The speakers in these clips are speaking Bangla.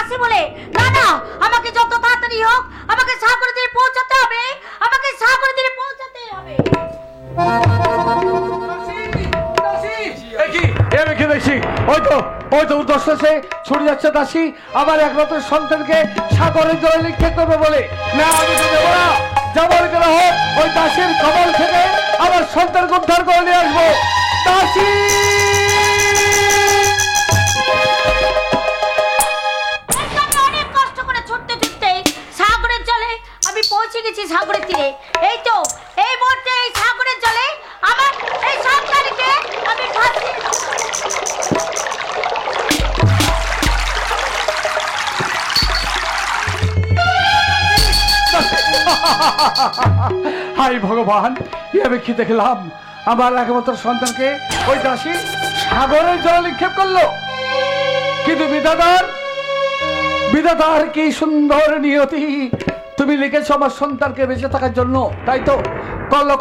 দাসী বলে। না না, আমাকে যত তাড়াতাড়ি হোক আমাকে সাগরে তীরে পৌঁছাতে হবে, আমাকে সাগরে তীরে পৌঁছাতে হবে। ছুটে যাচ্ছে দাসী আমার একমাত্র সন্তানকে সাগরের জলে নিক্ষেপ করবে বলে। না, আমি তো দেবো না। যেমন করে হোক ওই দাসীর কবল থেকে আমার সন্তানকে উদ্ধার করে নিয়ে আসবো। দাসী অনেক কষ্ট করে ছুটতে ছুটতে সাগরের জলে আমি পৌঁছে গেছি সাগরের তীরে। এই তো এই মুহূর্তে এই সাগরের জলে আমার এই সন্তানকে আমি ভাসিয়ে হাই ভগবান, আমি কি দেখলাম? আমার একমাত্র সন্তানকে ওই দাসী সাগরের জলে নিক্ষেপ করলো। কিন্তু বিধাতার কি সুন্দর নিয়তি! তুমি লিখেছো আমার সন্তানকে বেঁচে থাকার জন্য, তাই তো?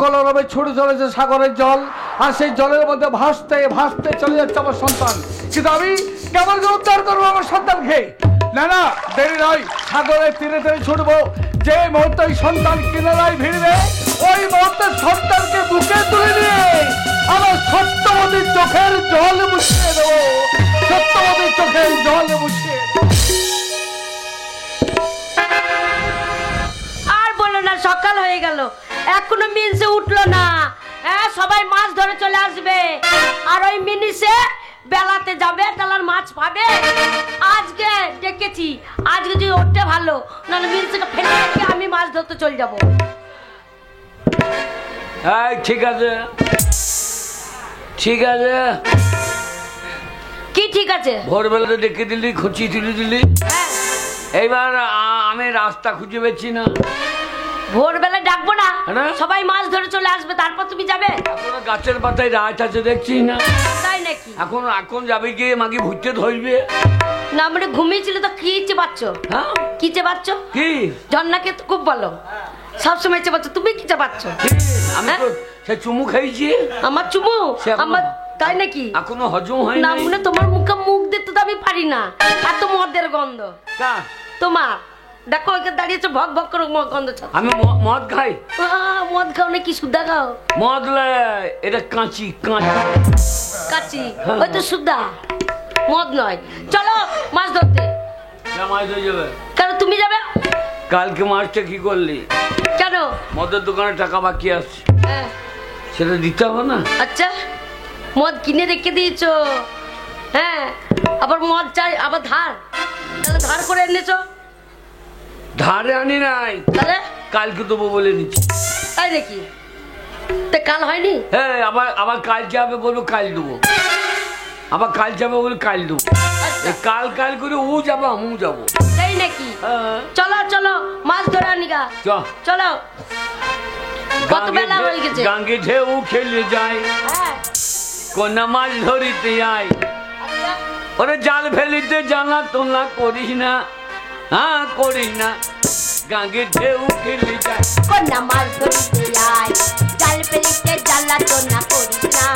কলরবে ছুটে চলেছে সাগরের জল, আর সেই জলের মধ্যে ভাসতে ভাসতে চলে যাচ্ছে আমার সন্তান। কিন্তু আমি কেমন করে উদ্ধার করবো আমার সন্তানকে? না না, দেরি নয়, সাগরের তীরে তীরে ছুটবো। যে মুহূর্তে ওই সন্তান কিনারায় ভিড়বে, ওই মুহূর্তে সন্তানকে বুকে তুলে নিয়ে আমার সত্যবতীর চোখের জল মুছিয়ে দেবো। সত্যবতীর চোখের জল মুছিয়ে আর বলো না, সকাল হয়ে গেল এখনো মিনসে উঠলো না। হ্যাঁ, সবাই মাছ ধরে চলে আসবে আর ওই মিনিসে বেলাতে যাবে, তালার মাছ পাবে। আজকে ডেকেছি, আজকে যদি উঠতে ভালো, নাহলে মিনসেকে ফেলে রেখে আমি মাছ ধরতে চলে যাবো। হ্যাঁ ঠিক আছে, ঠিক আছে। কি ঠিক আছে? ভোরবেলাতে ডেকে দিলি, খুঁচি তুলে দিলি, হ্যাঁ, এইবার আমি রাস্তা খুঁজে পেয়েছি না। ভোরবেলা ডাকবো না, না? সবাই মাছ ধরে চলে আসবে, তারপর তুমি যাবে। এখন গাছের পাতায় রাত আছে দেখছি না। তাই নাকি? এখন এখন যাবে গিয়ে মাকে ভুটতে ধরবে না, মানে ঘুমিয়েছিল তো কি চেপাচ্ছ? হ্যাঁ, কি চেপাচ্ছ? কি ঝর্ণাকে তো খুব ভালো, সবসময় চেপাচ্ছ, তুমি কি চেপাচ্ছ? আমি তো সে চুমু খাইছি। আমার চুমু? সে এখনো- আমার তাই নাকি? এখনো হজম হয় না, না। মনে তোমার মুখ দিতে তো আমি পারি না, এত মদের গন্ধ। তোমার দেখো ওইখানে দাঁড়িয়েছো, ভক ভক করে গন্ধ ছাড়ছে। আমি মদ খাই? মদ খাও নাকি সুদ্ধা খাও? মদ লয়, এটা কাঁচি কাঁচি কাচি, ওই তো সুদ্ধা, মদ নয়। চলো মাছ ধরতে। মাছ হয়ে যাবে। কেন তুমি যাবে? কালকে মাছটা কি করলি? কেন? মদের দোকানে টাকা বাকি আছে, হ্যাঁ, সেটা দিতে হবে না? আচ্ছা, মদ কিনে রেখে দিয়েছো? হ্যাঁ, আবার মদ চাই, আবার ধার, তাহলে ধার করে এনেছো? ধারে আনি নাই, তাহলে কালকে দেবো বলে নিচ্ছি। তাই নাকি? তা কাল হয়নি? হ্যাঁ, আবার আবার কাল যাবে বলবো কাল দেবো, আবার কাল যাবে বলে কাল দেবো। আচ্ছা, কাল কাল করে ও যাবো আমিও যাবো। তাই নাকি? হ্যাঁ, চলো চলো মাছ ধরে আনি গা, চ। চলো। কত বেলা হয়ে গেছে? গাঙ্গে ঢেউ খেলে যায়, হ্যাঁ, কোনা মাছ ধরিতে আয়। আচ্ছা, ওরে জাল ফেলিতে জানা তোলা করিস না, হ্যাঁ করিস না, গাঙ্গে ঢেউ খেলে যায়। কোনা মাছ ধরতে আয়, জাল ফেলিতে জ্বালা তো না করিস না,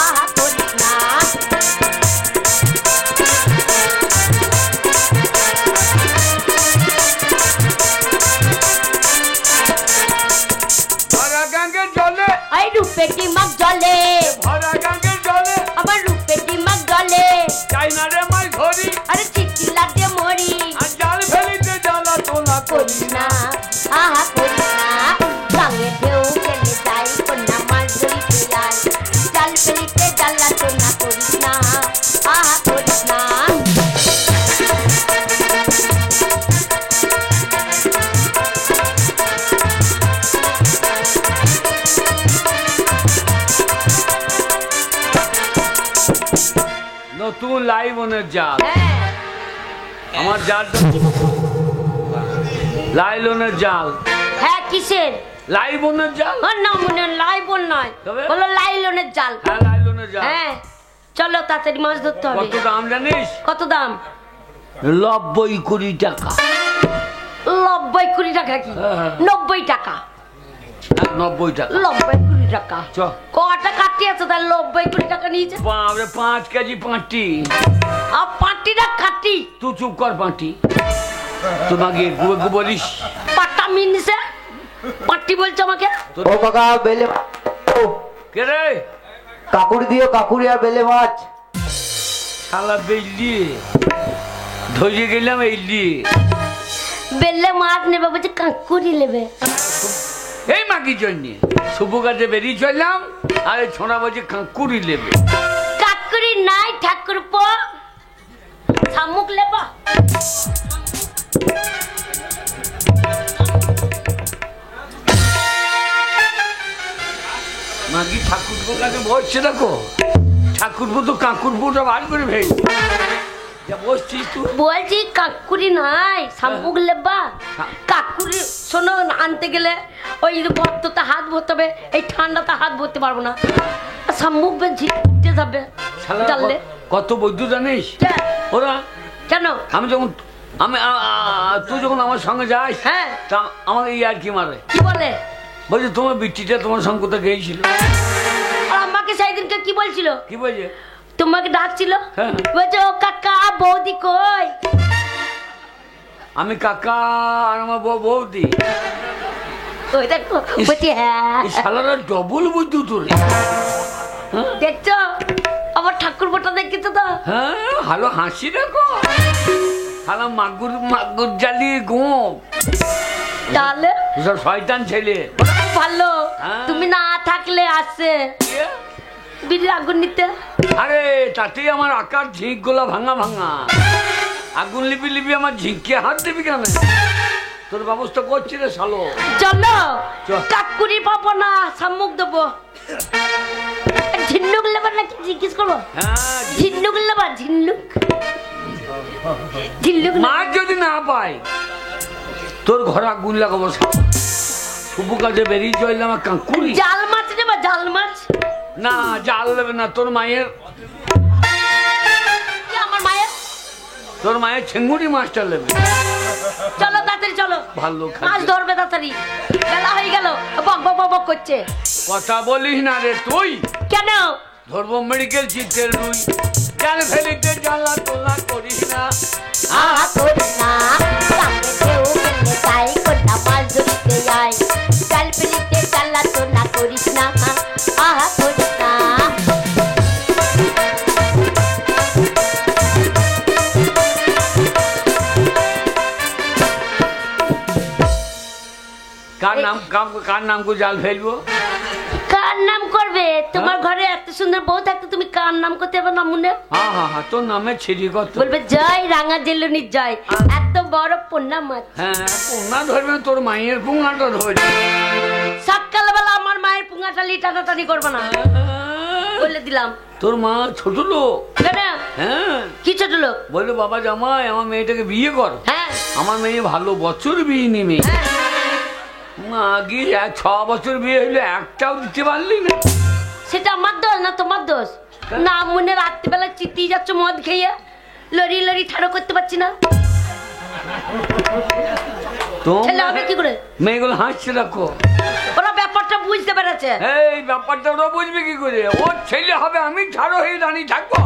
আহা করিস না। ভরা গাঙ্গের জলে, আই রূপেটি মাছ জলে, ভরা গাঙ্গের জলে, আমার রূপেটি মাছ জলে, চাই না রে মাছ ধরি, আরে চিচিলা দিয়ে মরি, আর জাল ফেলিতে জানা তোলা করিস না, আহা করিস না। গাঙে ঢেউ খেলে যাই, কোনা মাছ ধরিতে আয়, জাল ফেলিতে জ্বালা তো না করিস না, আহা করিস না। নতুন লাইবনের জাল, হ্যাঁ, আমার জালটা লাইলনের জাল। হ্যাঁ, কিসের? লাইবনের জাল? না, মনে লাইবন নয়, তবে? বলো লাইলনের জাল। হ্যাঁ, লাইলনের জাল। হ্যাঁ, চলো তাড়াতাড়ি মাছ ধরতে হবে। কত দাম জানিস? কত দাম? 90 টাকা। 90 টাকা কি? হ্যাঁ। 90 টাকা? 90 টাকা। 90 টাকা। চ। কটা কাটি আছে তার 90 টাকা নিয়েছে। বাপরে 5 কেজি পাঁটি। আর পাটিটা কাটি। তুই চুপ কর পাঁটি। তোমাকে বলিস পাটা মিনছে পাটি বলছে আমাকে। ও কাকা বেলে ও, কে রে? কাকুরি দিও, কাকুরি আর বেলে মাছ। শালা বেললি ধরে গেলাম এইলি। বেললে মাছ নেবে বলছে কাকুরি নেবে। এই মাগির জন্য শুভ কাজে বেরিয়ে চললাম আর এই ছোঁড়া বলছে কাঁকুরি নেবে। কাকুরি নাই ঠাকুর পো শামুক লেবা। মাগি ঠাকুরপুর কাছে বসছে দেখো। ঠাকুরপুর তো কাঁকুরপুরটা বার করে ভেই যা বসছিস তুই। বলছি কাকুরি নাই শামুক লেবা। কাকুরি শোনো আনতে গেলে ওই বর্ততে হাত ভরতে হবে, এই ঠান্ডাতে হাত ভরতে পারবো না। শামুক ঝিঁকতে যাবে শালা জানলে। কত বৈদ্য জানিস কে? ওরা? কেন? আমি যখন তুই যখন আমার সঙ্গে যাস হ্যাঁ তা আমাকে এই আর কি মারে কি বলে? বলছে তোমার বিটিটা তোমার সঙ্গে কোথায় গিয়েছিল। আর আমাকে সেই দিনকে কি বলছিল? কি বলছে? তোমাকে ডাকছিল হ্যাঁ। বলছে ও কাকা বৌদি কই? আমি কাকা আর আমার বৌদি। ওই দেখো বলছি হ্যাঁ। এই শালারা ডবল বৈদ্য তোর। দেখছো আমার ঠাকুর বটা দেখেছো তো? হ্যাঁ ভালো হাসি দেখো। শালা মাগুর মাগুর জ্বালিয়ে ঘুম। তাহলে সব শয়তান ছেলে। ভালো হ্যাঁ। তুমি না থাকলে আসে বিড়ি আগুন নিতে। আরে তাতেই আমার আকার ঝিঁক গুলা ভাঙা ভাঙা। আগুন লিপি লিপি আমার ঝিঁকে হাত দিবি কেন? তোর ব্যবস্থা করছি রে শালো। চলো চল। কাকুরি পাবো না শামুক দেবো। ঝিন্নুক লেবার নাকি জিজ্ঞেস করবো? হ্যাঁ ঝিন্নুক লেবার ঝিন্নুক ঝিন্নুক মাছ যদি না পাই তোর ঘরে আগুন লাগাবো। শুভ কাজে বেরিয়ে চললাম আমার কাঁকুরি। জাল মাছ নেবা জাল মাছ? না জাল দেবে না। তোর মায়ের কি আমার মায়ের? তোর মায়ের ছেঙ্গুড়ি মাছটা নেবে। চলো তাড়াতাড়ি চলো ভালো মাছ খাদ্য। ধরবে তাড়াতাড়ি বেলা হয়ে গেল। বক বক বক বক করছে। কথা বলিস না রে তুই। কেন? ধরবো মেডিকেল চিত্রের রুই। জাল ফেলিতে জ্বালা তোলা করিস না। আহা করিস না সামনে কেউ গেলে তাই কোনটা মাছ ধরতে যায়। জাল ফেলিতে জ্বালা তো না করিস না। আহা করিস না। কার নাম করে জাল ফেলবো? কার নাম করবে? তোমার ঘরে এত সুন্দর বউ থাকতে তুমি কার নাম করতে পারবে না মনে? হ্যাঁ হ্যাঁ হ্যাঁ তোর নামে ছিড়ি কত। বলবে জয় রাঙা জেলুনি জয়। এত বড় পন্না মাছ। হ্যাঁ পুঙ্গা ধরবে না, তোর মায়ের পুঙ্গাটা ধরবে। সকালবেলা আমার মায়ের পুঙ্গাটা টানাটানি করবে না বলে দিলাম। তোর মা ছোট লোক। কেন? হ্যাঁ কি ছোট লোক? বললো বাবা জামাই আমার মেয়েটাকে বিয়ে কর। হ্যাঁ আমার মেয়ে ভালো বছর বিয়ে নিমে। হ্যাঁ। আগে 6 বছর বিয়ে হইলে একটাও দিতে পারলি না। সেটা আমার দোষ না তোমার দোষ? না মনে রাত্রিবেলা চিতিয়ে যাচ্ছ মদ খেয়ে লড়ি লড়ি ঠাড়ো করতে পারছি না। ছেলে হবে কি করে? মেয়েগুলো হাসছে রাখো। ওরা ব্যাপারটা বুঝতে পেরেছে। এই ব্যাপারটা ওরা বুঝবে কি করে? ওর ছেলে হবে, আমি ঠাড়ো হয়ে দাঁড়িয়ে থাকবো।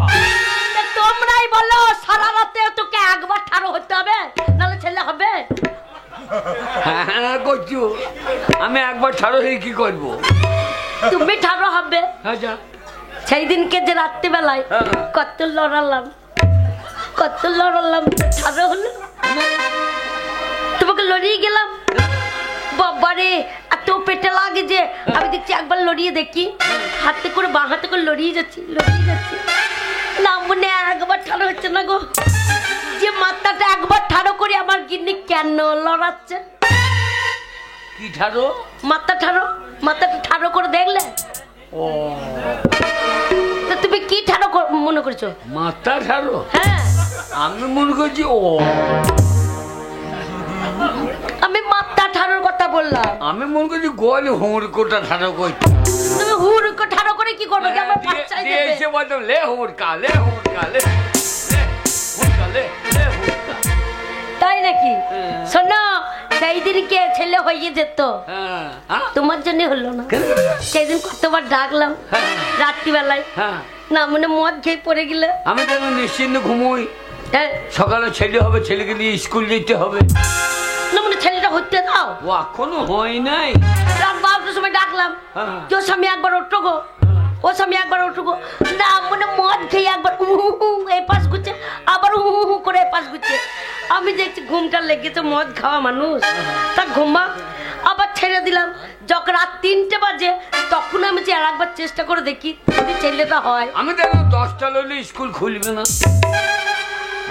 তা তোমরাই বলো সারা রাতে তোকে একবার ঠাড়ো হতে হবে নাহলে ছেলে হবে? হ্যাঁ করছো। আমি একবার ঠাড়ো হয়ে কি করবো? তুমি ঠাড়ো হবে। হ্যাঁ যা। সেই দিনকে যে রাত্রিবেলায় হ্যাঁ। কত লড়ালাম ঠাড়ো হলো। তোমাকে লড়িয়ে গেলাম বাবারে এত পেটে লাগে যে আমি দেখছি একবার লড়িয়ে দেখি হাতে করে বাঁ হাতে করে লড়িয়ে যাচ্ছি না মনে একবার ঠাড়ো হচ্ছে না গো। যে মাথাটা একবার ঠাড়ো করে আমার গিন্নি কেন লড়াচ্ছে? কি ঠাড়ো? মাথাটা ঠাড়ো করে দেখলে? ও তা তুমি কি ঠাড়ো মনে করছো? মাথা ঠাড়ো? হ্যাঁ আমি মনে করছি ও আমি মাথা ঠাড়োর কথা বললাম। আমি মনে করছি গোল হুড়কোটা ঠাড়ো করছি। তুমি হুড়কো ঠাড়ো করে কি করবে? আমার বাচ্চা এসে বলতো লে হুড়কা লে হুড়কা লে হুড়কা লে হুড়কা। তাই নাকি? শোনো সেই দিনকে ছেলে হয়ে যেত, হ্যাঁ, হ্যাঁ? তোমার জন্য হলো না। কেন? সেই দিন কতবার ডাকলাম হ্যাঁ। রাত্রিবেলায়, হ্যাঁ, না মনে মদ খেয়ে পড়ে গেলে। আমি তো এখন নিশ্চিন্ত ঘুমোই। হ্যাঁ, সকালে ছেলে হবে, ছেলেকে নিয়ে স্কুল যেতে হবে। না মনে ছেলেটা হতে দাও। ও এখনো হয় নাই। রাত 12টার সময় ডাকলাম, হ্যাঁ। তোর স্বামী একবার ওঠো গো, ও স্বামী একবার ওঠো গো। না মনে মদ খেয়ে একবার এই পাশ ঘুরছে, আবার করে এই পাশ ঘুরছে। আমি দেখছি ঘুমটা লেগেছে, মদ খাওয়া মানুষ, তা ঘুমা। আবার ছেড়ে দিলাম। যখন রাত 3টে বাজে তখন আমি যে আর একবার চেষ্টা করে দেখি যদি ছেলেটা হয়। আমি তো এখন 10টা লইলে স্কুল খুলবে না।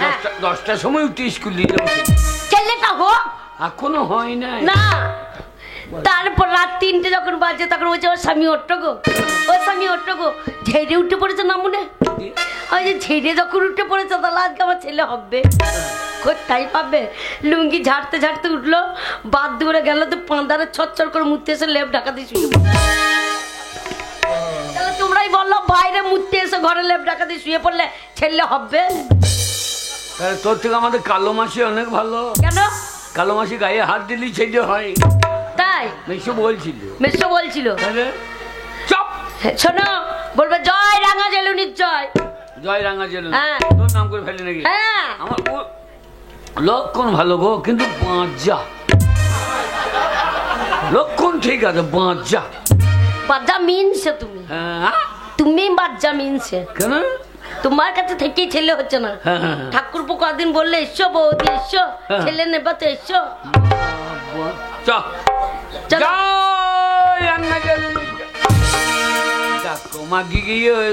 হ্যাঁ। 10টার সময় উঠে স্কুল দিয়ে যাবো। ছেলেটা হোক এখনো হয় নাই। না। তারপর রাত 3টে যখন বাজে তখন বলছে ওর স্বামী ওঠো গো, ওর স্বামী ওঠো গো। ঝেড়ে উঠে পড়েছে না মনে, ওই যে ঝেড়ে যখন উঠে পড়েছে তাহলে আজকে আমার ছেলে হবে, কোথায় পাবে। লুঙ্গি ঝাড়তে ঝাড়তে উঠলো, বাদ দূরে গেল তো পাঁদারে ছচ্ছর করে মুততে এসে লেপ ঢাকা দিয়ে শুয়ে পড়লো। তাহলে তোমরাই বললো বাইরে মুততে এসে ঘরে লেপ ঢাকা দিয়ে শুয়ে পড়লে ছেলে হবে? তাহলে তোর থেকে আমাদের কালো মাসি অনেক ভালো। কেন? কালো মাসি গায়ে হাত দিলেই ছেলে হয়, তাই মেশো বলছিল। মেসো বলছিল। তাহলে চপ। শোনো, বলবে জয় রাঙা জেলুনির জয়। জয় রাঙা জেল। হ্যাঁ। তোর নাম করে ফেলি নাকি? হ্যাঁ, আমার লক্ষণ ভালো গো, কিন্তু বাঁচা লক্ষণ ঠিক আছে, বাঁচা। বাচ্চা মিনছে তুমি, হ্যাঁ। তুমি বাচ্চা মিনছে। কেন? তোমার কাছে থেকেই ছেলে হচ্ছে না। হ্যাঁ, হ্যাঁ, হ্যাঁ। ঠাকুরপো কদিন বললে এসো বৌদি এসো, হ্যাঁ। ছেলে নেবা তো এসো। চল। চলো। জয় রাঙা জেল। দেখো মাগি গিয়ে ওই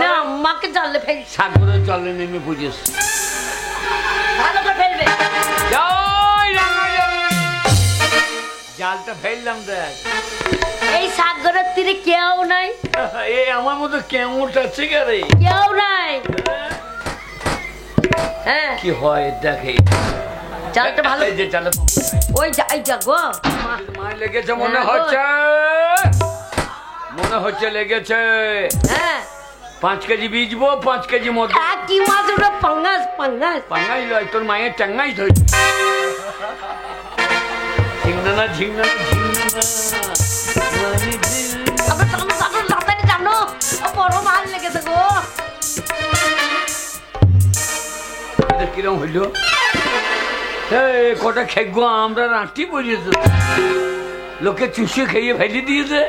না আম্মাকে জানলে ফেল, সাগরে জলে নেমে বুঝেছ। ভালো করে ফেলবে। জয় রাঙা জেল। জালটা ফেললাম দেখ। এই সাগরের তীরে কেউ নাই, এই আমার মতো কেমন আছে রে? কেউ নাই। হ্যাঁ, কি হয় দেখে। জালটা ভালো। এই যে চালে ওই যাই যা গো, মায় লেগেছে মনে হ্যাঁ, হচ্ছে, মনে হচ্ছে লেগেছে। হ্যাঁ 5 কেজি বীজবো, 5 কেজি মদ। কি মাছ ওটা? পাঙ্গাস পাঙ্গাস। পাঙ্গাই লয়, তোর মায়ের টাঙ্গাই ধরে। ঝিংনা ঝিংনা ঝিংনা। আবার জানো জানো তাড়াতাড়ি জানো, বড় মাল লেগেছে গো। এটা কিরম হইল? এই কটা খেগো আমরা আঁটি পড়িয়েছে, লোকে চুষে খেয়ে ফেলে দিয়েছে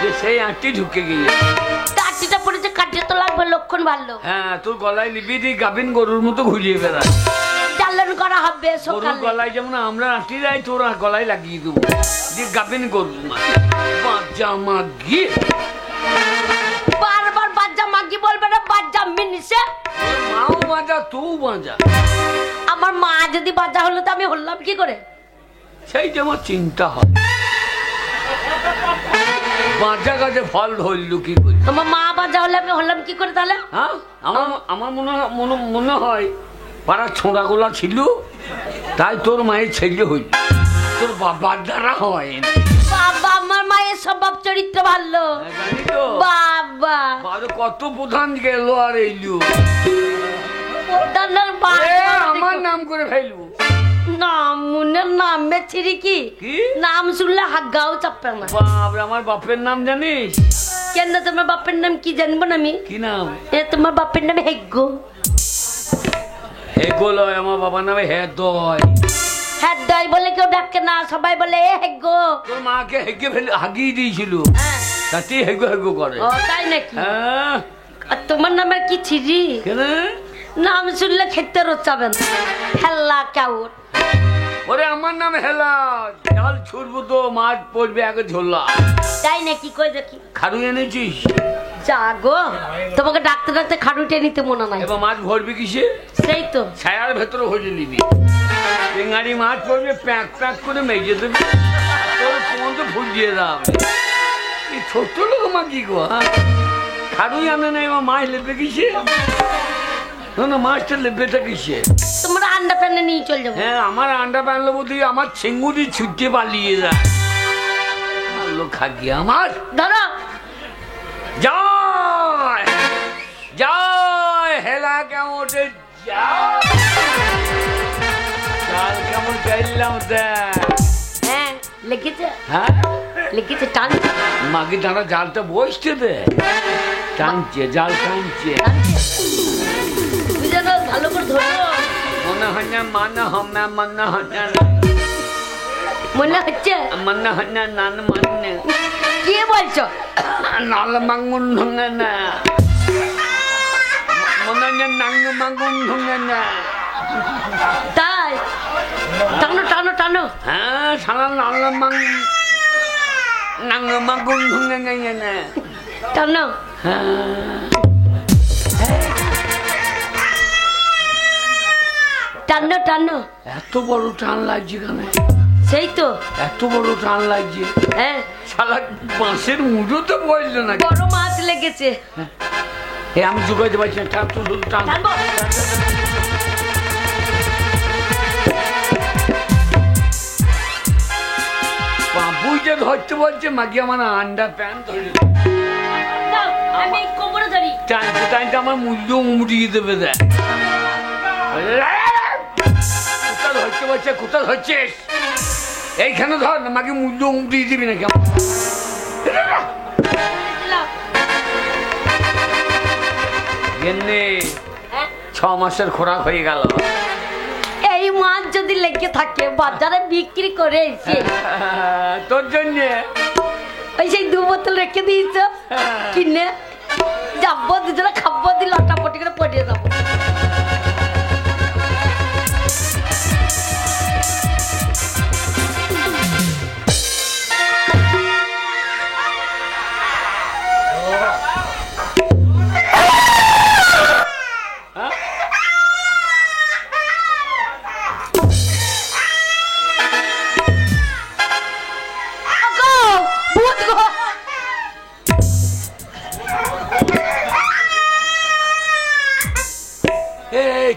যে সেই আঁটি ঢুকে গিয়ে। কাটিটা পড়েছে, কাটিয়ে তো লাগবে, লক্ষণ ভালো। হ্যাঁ, তোর গলায় লিপি দিয়ে গাভিন গরুর মতো ঘুরিয়ে বেড়ায়। চালান করা হবে গরুর সকালে। গলায় যেমন আমরা আঁটি যাই, তোর গলায় লাগিয়ে দেবো দিয়ে গাভিন গরুর বাচ্চা মাগি। বারবার বাচ্চা মাগি বলবে না, বাচ্চা মিনিসে। মাও বাজা, তুও বাজা। আমার মা যদি বাচ্চা হলো তো আমি হলাম কি করে? সেইটা আমার চিন্তা হয়। বাঁচা গাছে ফল ধরলু কি করি? আমার মা বাচ্চা হলে আমি হলাম কি করে তাহলে? হ্যাঁ, আমার মনে হয় পাড়ার ছোঁড়াগুলা ছিল, তাই তোর মায়ের ছেলে হইল, তোর বাবার দ্বারা হয়। বাবা, আমার মায়ের স্বভাব চরিত্র ভালো। জানি তো বাবা বাবা কত প্রধান গেল আর এইলু। প্রধানের আমার নাম করে ফেলবো। নাম মুনের নামে ছিড়ি কি কি? নাম শুনলে হাগাও চাপবে না। বাপরে, আমার বাপের নাম জানিস? কেন তোমার বাপের নাম কি জানবো না আমি? কি নাম? এ তোমার বাপের নাম হেগ্গো। হেগো লয়, আমার বাবার নামে হেদয়। হ্যাঁ দই বলে কেউ ডাকে না, সবাই বলে এ হেগ্গো। তোর মাকে হেগে ফেলে হাগিয়ে দিয়েছিল, হ্যাঁ। তাতেই হেগো হেগো করে। ও তাই নাকি? হ্যাঁ। আর তোমার নামের কি ছিড়ি? কেন? নাম শুনলে খেতে রোচাবেন। হেল্লা কাউর। ওরে আমার নাম হেলা, জাল ছুটবো তো মাছ পড়বে আগে ঝোলা। তাই নাকি? কই দেখি। খাড়ু এনেছিস? জাগো, তোমাকে ডাকতে ডাকতে খাটুটে নিতে মনে নাই। এবার মাছ ভরবি কিসে? সেই তো। ছায়ার ভেতরে ভরে নিবি। চিংড়ি মাছ পড়বে, প্যাক প্যাক করে মেজে দেবি, তোর পর্যন্ত ফুল দিয়ে দাও। এই ছোট্ট লোক মা কি গো? হ্যাঁ, খাড়ুই আনে না, এবার মাছ লেপে কিসে? না মাছটা লেপেটা কিসে? তোমরা আন্ডা প্যানে নিয়ে চলে যাবো। হ্যাঁ, আমার আন্ডা প্যানলো বুদ্ধি, আমার ছিঙ্গুরি ছুটে পালিয়ে যায়। ভালো খাগি আমার। ধরো। জয় জয় হেলা কেমন? জয় জাল কেমন গেলাম দেখ। হ্যাঁ লেগেছে হ্যাঁ লেগেছে টানছে মাকে দাঁড়া জালটা বসছে দে, টানছে জাল টানছে। তুমি যেন ভালো করে ধরো। মনে হয় না মনে হয় না মনে হয় না মনে হচ্ছে মনে হয় না নান মানে কি বলছো? নাল মাঙ্গুন ঢুঙ্গে না মনে হয় না নাঙ্গু মাঙ্গুন ঢুঙ্গে না। তাই টানো টানো টানো। হ্যাঁ সারা নাল মাং নাঙ্গু মাঙ্গুন ঢুঙ্গে গেছে না। টানো। টানো টানো। এত বড় টান লাগছে কেন? সেই তো এত বড় টান লাগছে। হ্যাঁ শালা বাঁশের মুঠো তো বললো না। বড় মাছ লেগেছে। এ আমি জোগাইতে পারছি না, টান তো শুধু টান। টানবো। বাবুই যে ধরতে বলছে মাকে আমার আন্ডার প্যান্ট ধরে দাও, আমি কোমরে ধরি। টানতে টানতে আমার মূল্য উমড়িয়ে দেবে দেখ। কোথা ধরতে বলছে, কোথা ধরছিস? এইখানে ধর না, মাকে মূল্য উমড়িয়ে দিবি না কেমন? দিলাম। গেন্নে হ্যাঁ? 6 মাসের খোরাক হয়ে গেল। এই মাছ যদি লেগে থাকে বাজারে বিক্রি করে এসে তোর জন্য ওই সেই 2 বোতল রেখে দিয়েছ কিনে যাবো দুজনে খাবো দিয়ে লটাপটি করে পটিয়ে যাবো।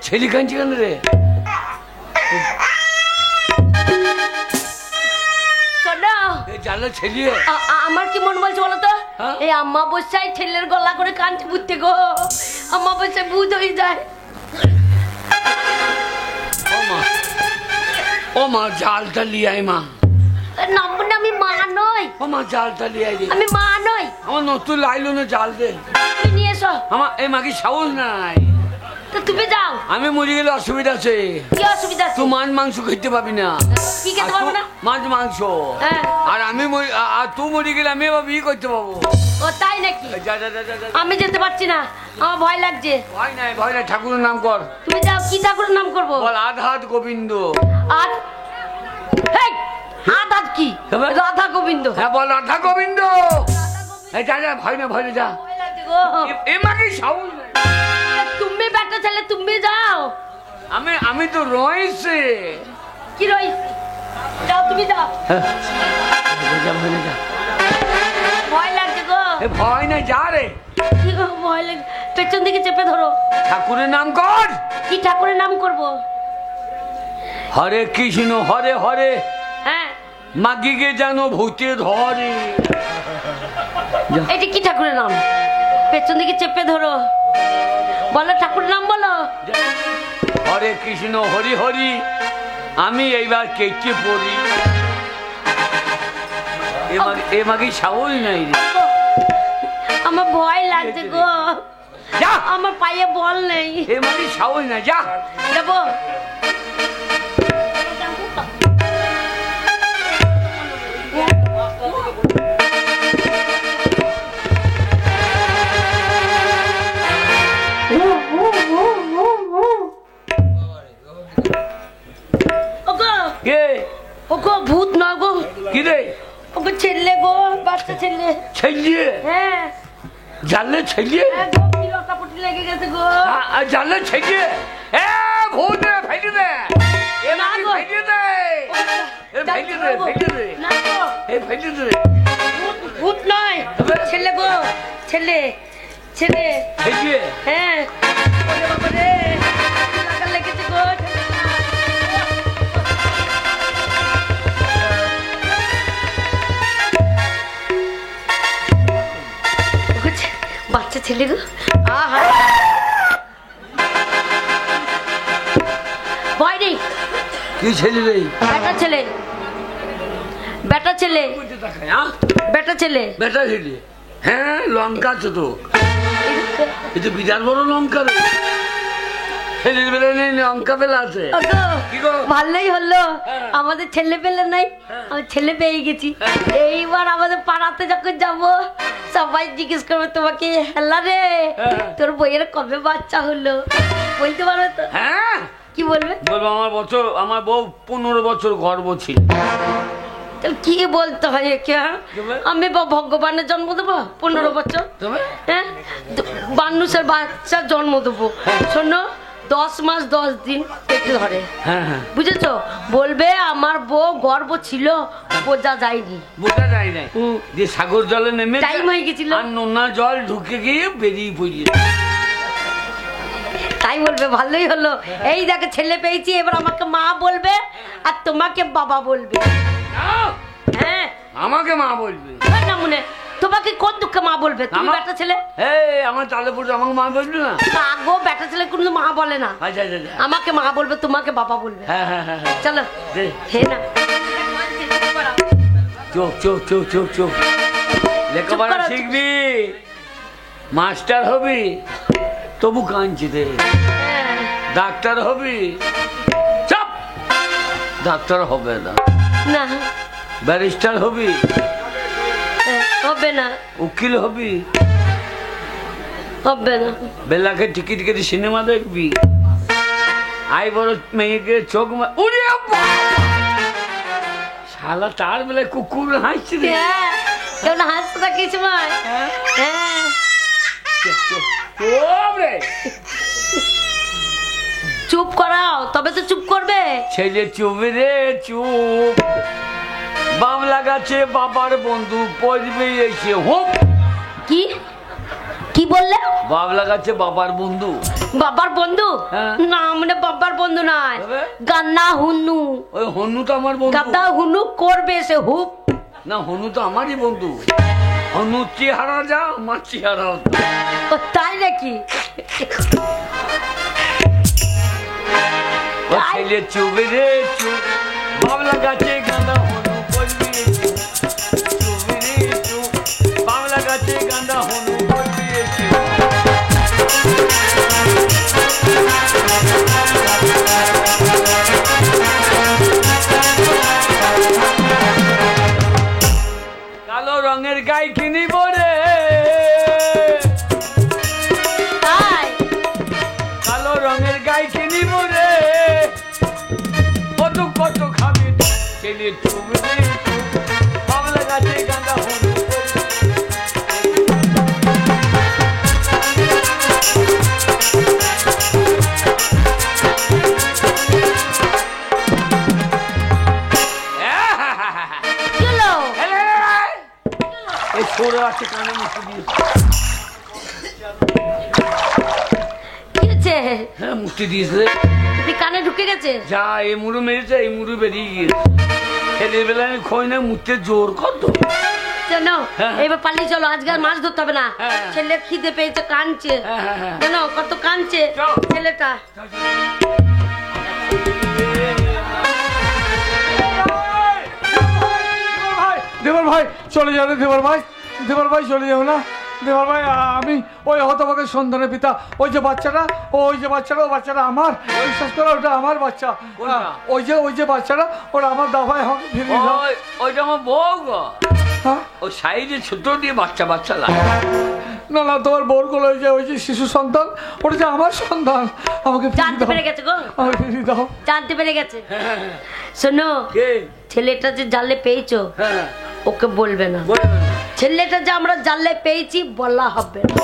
ছেলে কাঁদছে কেন রে? জানো ছেলে আমার কি মন বলছে বলো তো? হ্যাঁ? এই আম্মা বসাই ছেলের গলা করে কাঁদছে বুঝতে গো। আম্মা বসাই বুঝ হয়ে যায়। ও মা জালটা লিয়ে আয় মা। নামবো না, আমি মা নই। ও মা জালটা লিয়ে আয় রে। আমি মা নই। আমার নতুন লাইলো না জাল দে। তুমি নিয়ে এসো। আমার এই মাকে সাহস নাই। তো তুমি যাও। আমি মরে গেলে অসুবিধা আছে। কি অসুবিধা আছে? তুই মাছ মাংস খেতে পাবি না। কি খেতে পারবো না? মাছ মাংস। হ্যাঁ। আর আমি আর তুই মরে গেলে আমি এবার বিয়ে করতে পাবো। ও তাই নাকি? যা যা যা যা যা। আমি যেতে পারছি না, আমার ভয় লাগছে। ভয় নাই ভয় নাই, ঠাকুরের নাম কর। তুমি যাও, কি ঠাকুরের নাম করবো? বল আধাত গোবিন্দ। আর হেই, আধাত কি? এবার? রাধা গোবিন্দ। হ্যাঁ বল রাধা গোবিন্দ। এই যা যা, ভয় না ভয় না, যা। ভয় লাগছে গো। এ মাকে সাহস নাই। তুমি বেটা ছেলে, তুমি যাও। আমি তো রয়েছে। কি রইছে? যাও, তুমি যাও। ভয় লাগছে গো। ভয় নাই, যা রে। কি গো ভয় লাগে? পেছন দিকে চেপে ধরো। ঠাকুরের নাম কর। কি ঠাকুরের নাম করব? হরে কৃষ্ণ হরে হরে হ্যাঁ, মাগিকে যেন ভূতে ধরে। এটা কি ঠাকুরের নাম? পেছন দিকে চেপে ধরো, বলো ঠাকুরের নাম বলো। হরে কৃষ্ণ হরি হরি, আমি এইবার কেটে পড়ি। এ মাগি সাহস নাই রে। আমার ভয় লাগছে গো। যা, আমার পায়ে বল নেই। এ মাগি সাহস নাই, যা। যাবো। কে? ওগো ভূত নয় গো। কি রে? ওগো ছেলে গো, বাচ্চা ছেলে। ছেলে? হ্যাঁ জানলে ছেলে? হ্যাঁ গো, কি লটাপটি লেগে গেছে গো। জানলে ছেলে? এ ভূত রে, ফেলে দে। এ না মাগি গো। ফেলে দে। এ ফেলে দে, ফেলে দে। না গো, এ ফেলে দে। ভূত নয়, ছেলে গো, ছেলে ছেলে। ছেলে? হ্যাঁ, ওরে বাবা রে, লাগা লেগেছে গো। ওগো, বাচ্চা ছেলে গো। আহা, ভয় নেই, কি ছেলে রে? বেটা ছেলে, বেটা ছেলে, হ্যাঁ বেটা ছেলে। বেটা ছেলে, হ্যাঁ লঙ্কা আছে তো, এই তো বিরাট বড় লঙ্কা রে। ছেলের বেলা নেই, লঙ্কা বেলা আছে। ওগো, কি গো? ভালোই হলো, হ্যাঁ। আমাদের ছেলে পেলে নাই, আমি ছেলে পেয়ে গেছি। এইবার আমাদের পাড়াতে যখন যাব সবাই জিজ্ঞেস করবে তোমাকে, হেলা রে হ্যাঁ। তোর বইয়ের কবে বাচ্চা হলো, বলতে পারবে তো? হ্যাঁ কি বলবে? বলবো আমার বউ 15 বছর গর্ভ ছিল। তাহলে কি বলতে হয় একে? আমি ভগবানের জন্ম দেবো 15 বছর? তবে হ্যাঁ, মানুষের বাচ্চার জন্ম দেবো। শোনো, 10 মাস 10 দিন পেটে ধরে, হ্যাঁ হ্যাঁ বুঝেছো? বলবে আমার বউ গর্ব ছিল, বোঝা যায়নি। বোঝা যায় নাই যে সাগর জলে নেমে টাইম হয়ে গেছিল, আর নোনা জল ঢুকে গিয়ে বেরিয়ে পড়িয়ে। তাই বলবে ভালোই হলো, এই দেখে ছেলে পেয়েছি, এবার আমাকে মা বলবে আর তোমাকে বাবা বলবে। হ্যাঁ, আমাকে মা বলবে না মনে, তোমাকে কোন দুঃখে মা বলবে? তুমি বেটা ছেলে। এই আমার তালে পড়ছে, আমাকে মা বলবে না? গো, বেটা ছেলে কোনো মা বলে না, আচ্ছা আচ্ছা আচ্ছা। আমাকে মা বলবে, তোমাকে বাবা বলবে। হ্যাঁ হ্যাঁ হ্যাঁ হ্যাঁ। চলো দে। হে না, চোখ চোখ চোখ চোখ চোখ লেখাপড়া করো। শিখবি, মাস্টার হবি, তবু কাঁদছি রে। হ্যাঁ, ডাক্তার হবি, চাপ, ডাক্তার হবে না। না ব্যারিস্টার হবি, হবে না, উকিল হবি, হবে না। বেলাকে টিকিট কেটে সিনেমা দেখবি, আই বড় মেয়েকে চোখ উড়ে শালা তার বেলায় কুকুর হাসছে রে। হ্যাঁ, কেউ না হাসতে থাকে সময়। হ্যাঁ, চুপ রে। চুপ করাও, তবে তো চুপ করবে। ছেলে চুপ রে চুপ, বাবলা গাছে বাবার বন্ধু পড়বে এসে হোপ। কি কি বললে? বাবলা গাছে বাবার বন্ধু। বাবার বন্ধু? হ্যাঁ। না, মানে বাবার বন্ধু নয়, তবে? গান্না হুনু। ওই হনু তো আমার বন্ধু। গাদা হুনু করবে সে হুপ। না, হনু তো আমারই বন্ধু। হনু চেহারা যা, আমার চেহারাও তা। ও তাই নাকি? ও ছেলে চুপ রে চুপ, বাবলা গাছে গাঁদা হনু পড়বে এসে। চুপ রে চুপ, বাবলা গাছে গাঁদা হনু পড়বে এসে। কালো রঙের গাই কিনিব রে, তাই কালো রঙের গাই কিনিব রে, কত কত খাবি ছেলে চুপ রে চুপ, বাবলা গাছে গাঁদা হনু কি হলো? এই সরে আছে কানে মুখে দিয়ে। কি হচ্ছে? হ্যাঁ মুক্তি দিয়েছে, তুই কানে ঢুকে গেছে? যা এই মুড়ু মেরেছে, এই মুড়ু বেরিয়ে গিয়েছে। ছেলের বেলায় খই না মুখতে জোর কত। জানো, হ্যাঁ। এবার পালিয়ে চলো, আজকে আর মাছ ধরতে হবে না। হ্যাঁ। ছেলে খিদে পেয়েছে, কাঁদছে। হ্যাঁ, হ্যাঁ, হ্যাঁ। জানো কত কাঁদছে চল। ছেলেটা। দেবর ভাই চলে যাও রে, দেবর ভাই, দেবর ভাই চলে যাও না। দেবর ভাই, আমি ওই হতভাগের সন্তানের পিতা। ওই যে বাচ্চাটা, ওই যে বাচ্চাটা, ও বাচ্চাটা আমার। বিশ্বাস করো, ওটা আমার বাচ্চা। কোনটা? ওই যে বাচ্চাটা, ওটা আমার দাবায় ফিরিয়ে দাও। ওইটা আমার বউ গো। হ্যাঁ? ও সাইডে ছোট দিয়ে বাচ্চা বাচ্চা লাগে। না না, তোমার বোরগুলো ওই যে শিশু সন্তান, ওটা যে আমার সন্তান। আমাকে ফিরিয়ে জানতে দাও, পেরে গেছে গো, আমাকে ফিরিয়ে দাও। জানতে পেরে গেছে। শোনো, কে? ছেলেটা যে জালে পেয়েছো হ্যাঁ ওকে বলবে না। বলবে না। ছেলেটা যে আমরা জালে পেয়েছি বলা হবে না।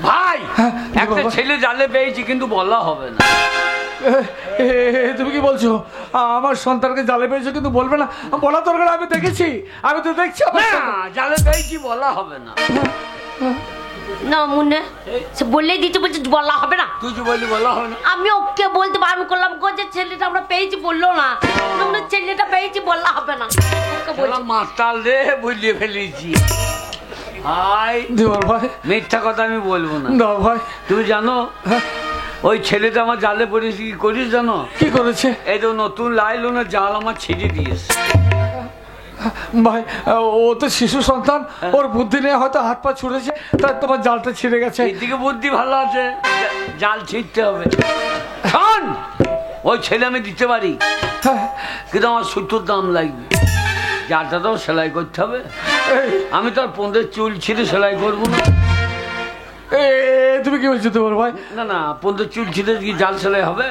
ভাই হ্যাঁ, একটা বাবা। ছেলে জালে পেয়েছি কিন্তু বলা হবে না। তুমি কি বলছো? আমার সন্তানকে জালে পেয়েছো কিন্তু বলবে না? বলা দরকার, আমি দেখেছি, আমি তো দেখছি আমার না, সন্তান। জালে পেয়েছি বলা হবে না। না মনে, সে বললেই দিচ্ছে, বলছে বলা হবে না। তুই যে বললি বলা হবে না। আমি ওকে বলতে বারণ করলাম গো যে ছেলেটা আমরা পেয়েছি, বললো না। তোমরা ছেলেটা পেয়েছি বললা হবে না, ওকে বলছি। মাতাল রে, বুঝিয়ে ফেলেছি। ভাই দেওয়ার ভাই, মিথ্যা কথা আমি বলবো না। দাও ভাই। তুমি জানো হ্যাঁ, ওই ছেলেটা আমার জালে পড়েছে, কি করিস জানো? কি করেছে এই তো নতুন লাইলনের জাল আমার ছিঁড়ে দিয়েছে। ভাই? ও তো শিশু সন্তান, ওর বুদ্ধি নিয়ে হয়তো হাত পা ছুড়েছে, তাই তোমার জালটা ছিঁড়ে গেছে। এইদিকে বুদ্ধি ভালো আছে, জাল ছিঁড়তে হবে। শোন, ওই ছেলে আমি দিতে পারি, হ্যাঁ, কিন্তু আমার সুতোর দাম লাগবে, জালটা তো সেলাই করতে হবে। এই, আমি তো আর 15 চুল ছিঁড়ে সেলাই করবো না। তুমি কি বলছো তোমার ভাই? না না, 15 চুল ছিঁড়ে কি জাল সেলাই হবে?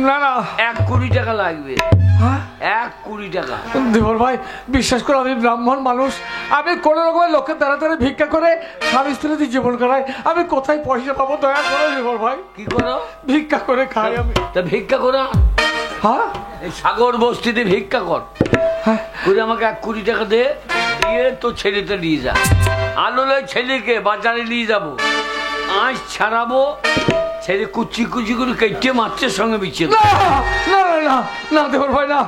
না না, 1 কোটি টাকা লাগবে। হ্যাঁ? 1 কোটি টাকা। দেবর ভাই, বিশ্বাস করো আমি ব্রাহ্মণ মানুষ, আমি কোনো রকমের লোকের দ্বারা দ্বারা ভিক্ষা করে স্বামী স্ত্রী জীবন কাটাই, আমি কোথায় পয়সা পাবো? দয়া করো দেবর ভাই, কি করো? ভিক্ষা করে খাই আমি। তা ভিক্ষা করো। হ্যাঁ এই সাগর বস্তিতে ভিক্ষা কর, হ্যাঁ, করে আমাকে 1 কোটি টাকা দে, দিয়ে তো ছেলেটা নিয়ে যা। আলোলে ছেলেকে বাজারে নিয়ে যাবো, আঁশ ছাড়াবো, ছেলে কুচি কুচি করে কেটে মাছের সঙ্গে বিছিয়ে দেবো। না না না না না দেবর ভাই না,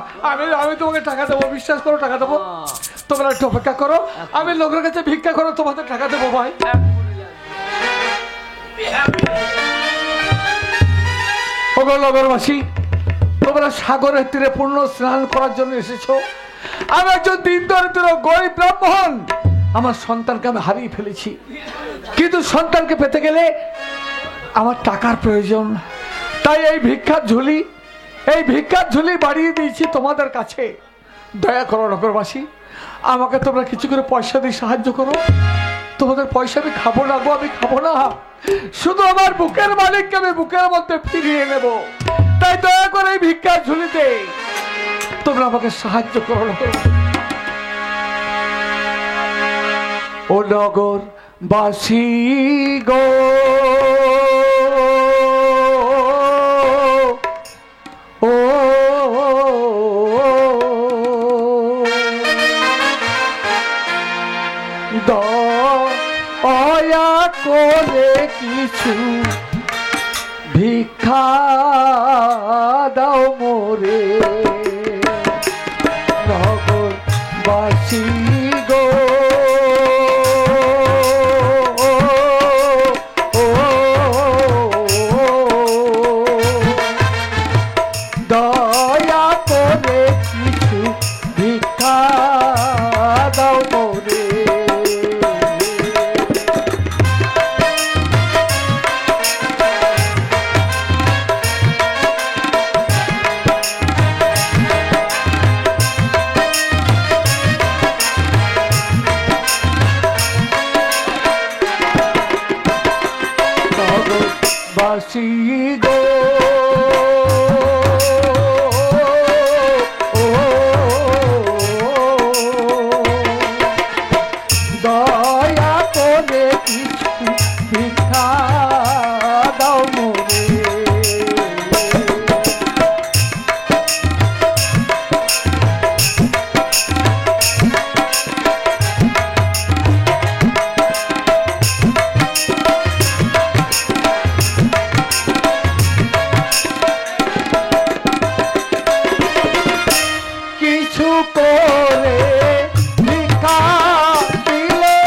আমি তোমাকে টাকা দেবো, বিশ্বাস করো টাকা দেবো। তোমরা একটু অপেক্ষা করো, আমি লোকের কাছে ভিক্ষা করো, তোমাদের টাকা দেবো ভাই। ওগো নগরবাসী, তোমরা সাগরের তীরে পূর্ণ স্নান করার জন্য এসেছো। আমি একজন দিন দরিদ্র গরিব ব্রাহ্মণ, আমার সন্তানকে আমি হারিয়ে ফেলেছি, কিন্তু সন্তানকে পেতে গেলে আমার টাকার প্রয়োজন, তাই এই ভিক্ষার ঝুলি বাড়িয়ে দিয়েছি তোমাদের কাছে। দয়া করো নগরবাসী, আমাকে তোমরা কিছু করে পয়সা দিয়ে সাহায্য করো। তোমাদের পয়সা আমি খাবো না গো, আমি খাবো না, শুধু আমার বুকের মালিককে আমি বুকের মধ্যে ফিরিয়ে নেব। তাই দয়া করে এই ভিক্ষার ঝুলিতে তোমরা আমাকে সাহায্য করো। ও নগরবাসী গো, ও দয়া করে কিছু ভিক্ষা দাও মোরে, নগরবাসী গো, দয়া করে কিছু ভিক্ষা দাও মোরে। নগরবাসী গো, দয়া করে কিছু ভিক্ষা দাও মোরে। কিছু করে ভিক্ষা দিলে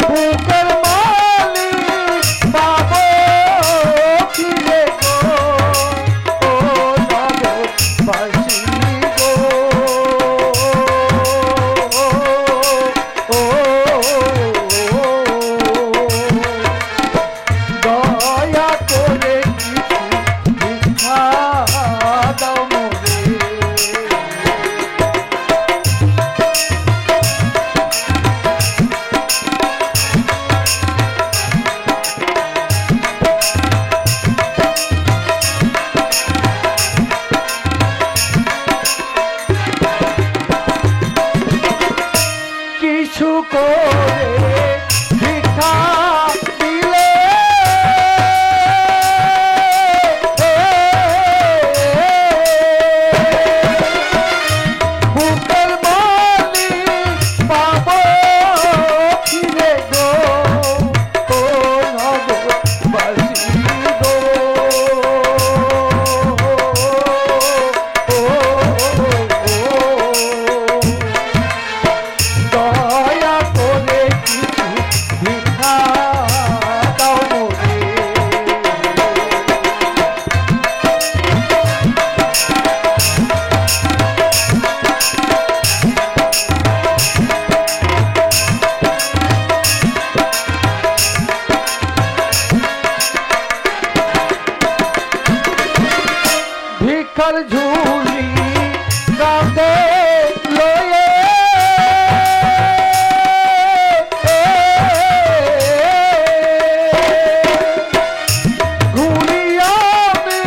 বুকের মালিক পাবো ফিরে গো, ও নগরবাসী গো, ও দয়া করে কিছু ভিক্ষা দাও মোরে। কিছু করে ভিক্ষা দিলে বুকের মালিক পাবো ফিরে গো, ও নগরবাসী গো, ও ঝুলি কাঁধে লয়ে ঘুরি আমি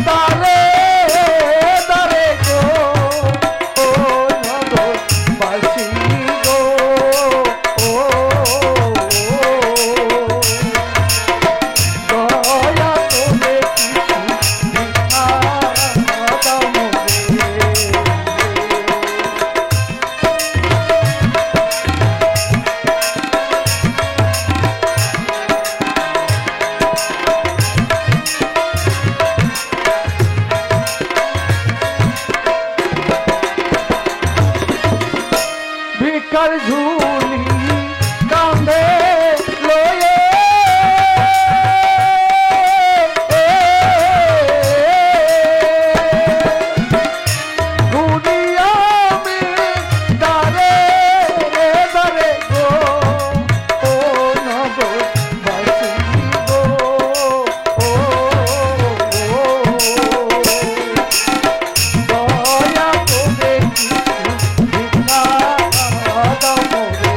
তারে তারে গো ও নগরবাসী গো ও দয়া করে কিছু ভিক্ষা দাও মোরে। ভিক্ষার ঝুলি কাঁধে লয়ে ঘুরি আমি দারে দারে গো ও নগরবাসী গো ও দয়া করে কিছু ভিক্ষা দাও মোরে।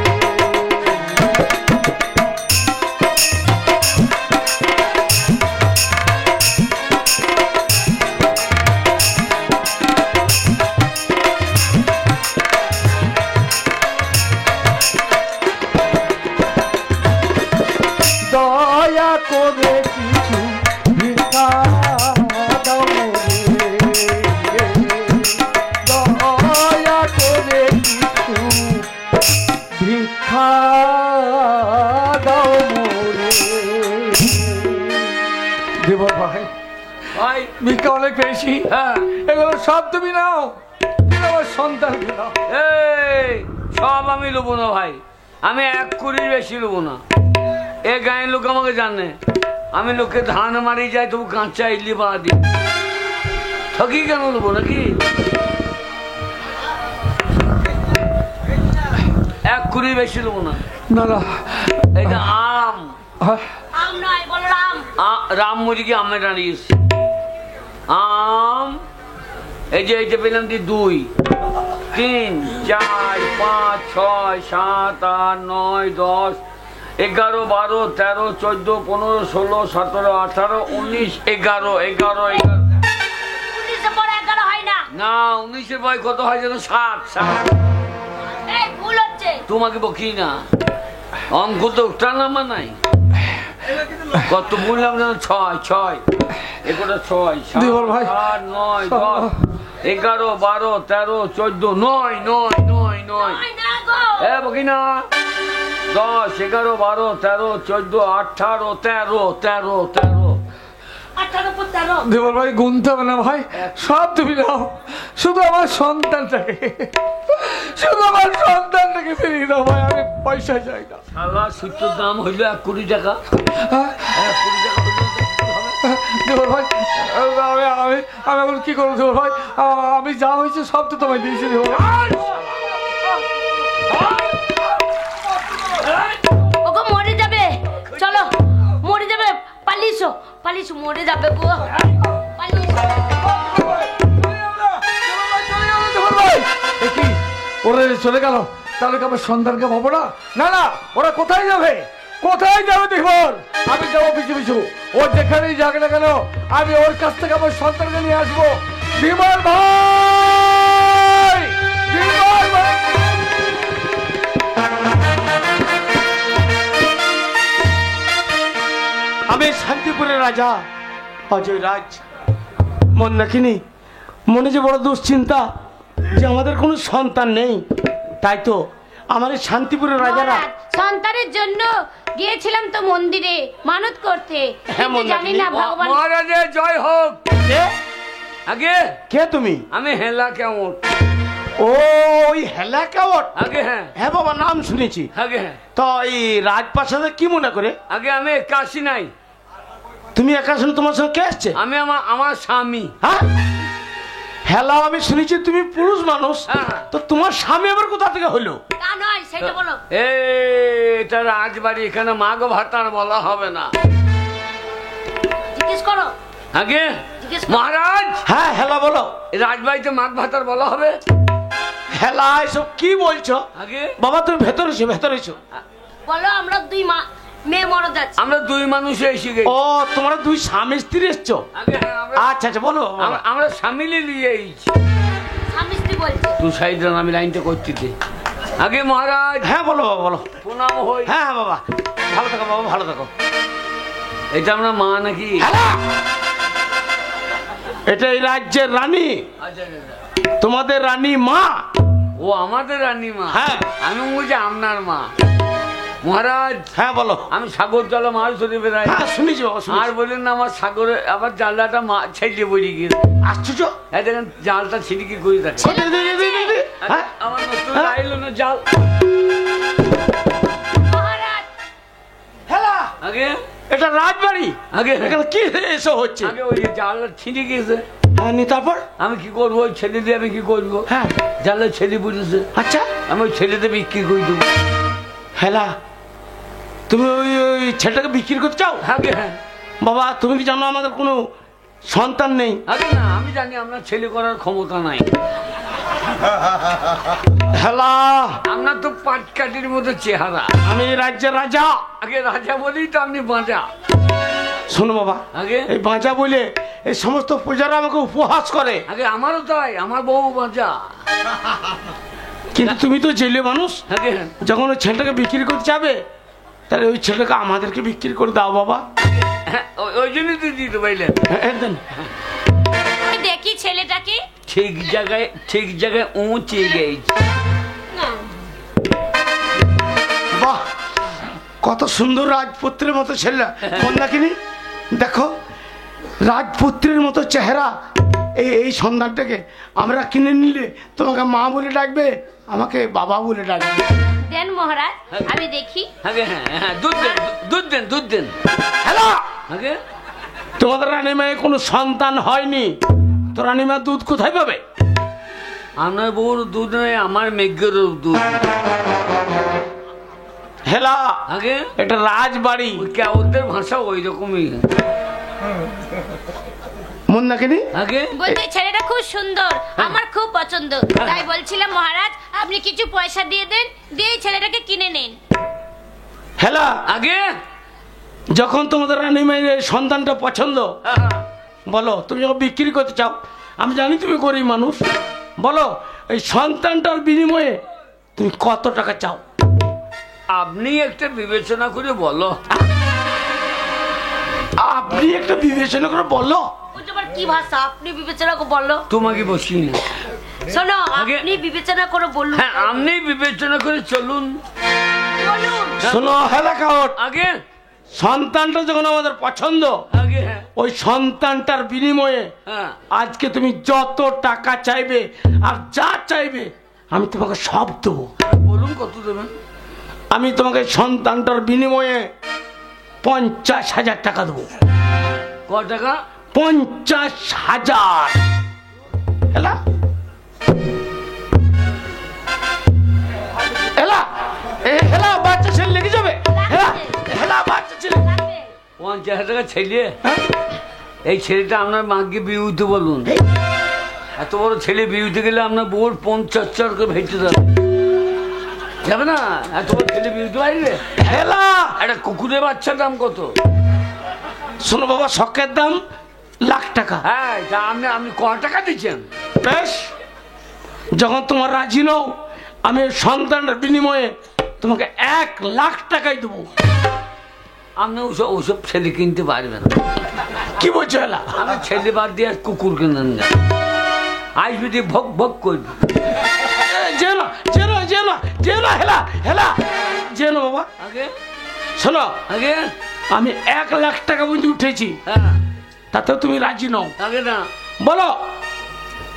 দয়া করে কিছু ভিক্ষা দাও মোরে। দয়া করে কিছু ভিক্ষা দাও মোরে। দেবর ভাই ভাই ভিক্ষা অনেক পেয়েছি, হ্যাঁ এগুলো সব তুমি নাও, কিন্তু আমার সন্তানকে দাও। এই সব আমি নেবো না ভাই, আমি 1 কোটির বেশি নেবো না। এ গায়ের লোক আমাকে জানে, আমি লোককে ধান মারি যাই তবু কাঁচা ইডলি বাড়া দিই। ঠকি কেন নেবো নাকি? 1 কোটির বেশি নেবো না। না না এটা আম, আম নয়, বলো রাম। রাম মুরগি আমের দাঁড়িয়েছ আম। এই যে এইটা পেলাম 2 3 4 5 6 7 8 9 10 11 12 13 14 15 16 17 18 19 11 11 11 19 পরে 11 হয় না। না 19-এর বয় কত হয় যেন 7 এই ভুল হচ্ছে। তোমাকে বকি না, অঙ্ক তো ওটা নামা নাই। কত বললাম যেন 6 6 এগুলো 6 দেবর ভাই। 7 8 9 10 11 12 13 14 9 9 9 9 হয় না গো। এ বকি না 10 11 12 13 14 18 13 13 13 18 পর 13। দেবর ভাই গুনতে হবে না ভাই, সব তুমি নাও, শুধু আমার সন্তানটাকে, শুধু আমার সন্তানটাকে ফিরিয়ে দাও ভাই, আমি পয়সা চাই না। শালা সুতোর দাম হইল 1 কোটি টাকা। হ্যাঁ? 1 কোটি টাকা হইল তো হবে। দেবর ভাই আমি আমি আমি এখন কি করবো দেবর ভাই, আমি যা হয়েছে সব তো তোমায় দিয়েছি দেবর ভাই। ওগো মরে যাবে, চলো মরে যাবে, পালিয়েছো পালিয়েছো, মরে যাবে গো, পালিয়েছো। দেবর ভাই এ কি, ওরা যে চলে গেল তাহলে কি আমার সন্তানকে পাবো না? না না, ওরা কোথায় যাবে, কোথায় যাবে দেবর? আমি যাবো পিছু পিছু, ও যেখানেই যাক না কেন আমি ওর কাছ থেকে আমার সন্তানকে নিয়ে আসবো। বিমল ভাই, বিমল ভাই। আমি শান্তিপুরের রাজা অজয় রাজ। মন রাখিনি, মনে যে বড় দুশ্চিন্তা যে আমাদের কোনো সন্তান নেই, তাই তো আমার এই শান্তিপুরের রাজারা মহারাজ, সন্তানের জন্য গিয়েছিলাম তো মন্দিরে মানত করতে, হ্যাঁ, কিন্তু জানি না ভগবান। মহারাজের জয় হোক। কে? আগে কে তুমি? আমি হেলা কেমন ও ওই হেলা কাওয়াট। আগে হ্যাঁ হ্যাঁ বাবা, নাম শুনেছি। আগে হ্যাঁ তো এই রাজপ্রাসাদে কি মনে করে আগে আমি কাশি নাই, তুমি একা শুনে তোমার সঙ্গে কে আসছে? আমি আমার স্বামী। হ্যাঁ হেলা, আমি শুনেছি তুমি পুরুষ মানুষ, হ্যাঁ। তো তোমার স্বামী আবার কোথা থেকে হলো? তা নয়, সেটা বলো। এটা রাজবাড়ি, এখানে মাগ ভাতার বলা হবে না। জিজ্ঞেস করো, আগে জিজ্ঞেস কর। মহারাজ হ্যাঁ হেলা বলো। এই রাজবাড়িতে মাছ ভাতার বলা হবে হেলা এসব কি বলছো? আগে বাবা তুমি ভেতরে এসো, ভেতরে এসো। বলো আমরা দুই মেয়ে মরদ আছি। আমরা দুই মানুষ এসে গেছি। ও তোমরা দুই স্বামী স্ত্রী এসছো? আগে হ্যাঁ, আচ্ছা আচ্ছা বলো বাবা। আমরা স্বামীলে নিয়ে এসেছি। স্বামী স্ত্রী বলছে। তুই সাইড আমি লাইনটা করতে দে। আগে মহারাজ হ্যাঁ বলো বাবা বলো। প্রণাম হই। হ্যাঁ হ্যাঁ বাবা ভালো থাকো বাবা, ভালো থাকো। এটা আমরা মা নাকি? হেলা! এটা এই রাজ্যের রানী, আচ্ছা আচ্ছা। তোমাদের রানী মা। ও আমাদের রানী মা? হ্যাঁ। আমি বলছি আপনার মা। মহারাজ হ্যাঁ বলো। আমি সাগর জলে মাছ ধরে বেড়াই। হ্যাঁ শুনেছি বাবা আর শুনেছি। বলেন না আমার সাগরে আবার জালটা ছেড়ে পড়ে গিয়ে আশ্চর্য। দেখেন জালটা ছিটকি করে থাকে। দে, দে, দে, দে, দে, দে। হ্যাঁ আমার নতুন হ্যাঁ। আইলো না জাল। মহারাজ হেলা! আগে এটা রাজবাড়ি, আগে এখানে কি এসব হচ্ছে? আগে ওই জালটা ছিটে গিয়েছে। হ্যাঁ নি তারপর? আমি কি করবো? ওই ছেলে দিয়ে আমি কি করবো? হ্যাঁ জালে ছেলে বুঝেছে, আচ্ছা আমি ওই ছেলেতে বিক্রি করে দেবো। হেলা তুমি ওই ওই ছেলেটাকে বিক্রি করতে চাও? আগে হ্যাঁ। বাবা তুমি কি জানো আমাদের কোনো সন্তান নেই? আগে না, আমি জানি আপনার ছেলে করার ক্ষমতা নাই। হেলা! আপনার তো পাটকাঠির মতো চেহারা। আমি এই রাজ্যের রাজা। আগে রাজা বলেই তো আপনি বাঁচা। শোনো বাবা, আগে এই বাঁচা বলে এই সমস্ত প্রজারা আমাকে উপহাস করে, আগে আমারও তাই, আমার বউ বাঁচা। কিন্তু তুমি তো জেলে মানুষ, আগে যখন ওই ছেলেটাকে বিক্রি করতে যাবে তাহলে ওই ছেলেটাকে আমাদেরকে বিক্রি করে দাও বাবা। হ্যাঁ, ওই জন্যই তো দিতে পাইলেন। হ্যাঁ, একদম। আমি দেখি ছেলেটাকে। ঠিক জায়গায় উঁচে গেছে। না বাহ কত সুন্দর রাজপুত্রের মতো ছেলে মন্দাকিনী, দেখো রাজপুত্রের মতো চেহারা। এই সন্তানটাকে আমরা কিনে নিলে তোমাকে মা বলে ডাকবে, আমাকে বাবা বলে ডাকবে। দেন মহারাজ আমি দেখি। আগে হ্যাঁ হ্যাঁ, দুধ দেন। হ্যালো, আগে তোমাদের রানীমায় কোনো সন্তান হয়নি, তো রানীমা দুধ কোথায় পাবে? আপনার বউর দুধ নয়, আমার মেঘের দুধ। হেলা, আগে এটা রাজবাড়ি। ওদের ভাষা ওই রকমই। মন্দাকিনী, আগে বলতে ছেলেটা খুব সুন্দর, আমার খুব পছন্দ, তাই বলছিলাম মহারাজ আপনি কিছু পয়সা দিয়ে দেন, দিয়ে এই ছেলেটাকে কিনে নিন। হেলা, আগে যখন তোমাদের রানীমায়ের এই সন্তানটা পছন্দ, বলো তুমি যখন বিক্রি করতে চাও, আমি জানি তুমি গরিব মানুষ, বলো এই সন্তানটার বিনিময়ে তুমি কত টাকা চাও? আপনি একটা বিবেচনা করে বলো। আপনি একটা বিবেচনা করে বলো। ওটা আবার কি ভাষা? আপনি বিবেচনা করে বলো। তোমাকে বসি না। শোনো আগে- আপনি বিবেচনা করে বলুন। হ্যাঁ, আপনি বিবেচনা করে চলুন। বলুন। শোনো হেলা কাউট, আগে সন্তানটা যখন আমাদের পছন্দ, আগে হ্যাঁ ওই সন্তানটার বিনিময়ে হ্যাঁ। আজকে তুমি যত টাকা চাইবে আর যা চাইবে আমি তোমাকে সব দেবো। বলুন কত দেবেন? আমি তোমাকে সন্তানটার বিনিময়ে 50,000 টাকা দেবো। ক টাকা? 50,000। হেলা হেলা, হেলা বাচ্চা ছেলে লেগে যাবে। হেলা, হেলা বাচ্চা ছেলে। 50,000 টাকা ছেলে? হ্যাঁ? এই ছেলেটা আপনার মাকে বিয়ে হইতে বলুন। এত বড় ছেলে বিয়ে হইতে গেলে আপনার বউর 50,000 করে ভেজতে যাবে না। এত বড় ছেলে বিয়ে হইতে পারবে? হেলা, একটা কুকুরের বাচ্চার দাম কত? শোনো বাবা, শখের দাম লাখ টাকা। হ্যাঁ, তা আপনি ক টাকা দিচ্ছেন? বেশ, যখন তোমার রাজি নও, আমি ওই সন্তানের বিনিময়ে তোমাকে 1,00,000 টাকাই দেবো। আপনি ওসব ছেলে কিনতে পারবেন না। কি বলছো হেলা? আমি ছেলে বাদ দিয়ে আর কুকুর কিনেন না। আসবি দিয়ে ভক ভক করবি। জেনো জেনো জেনো জেনো হেলা, হেলা জেনো বাবা। আগে শোনো, আগে আমি 1,00,000 টাকা বুঝে উঠেছি, হ্যাঁ তাতেও তুমি রাজি নও। আগে না। বলো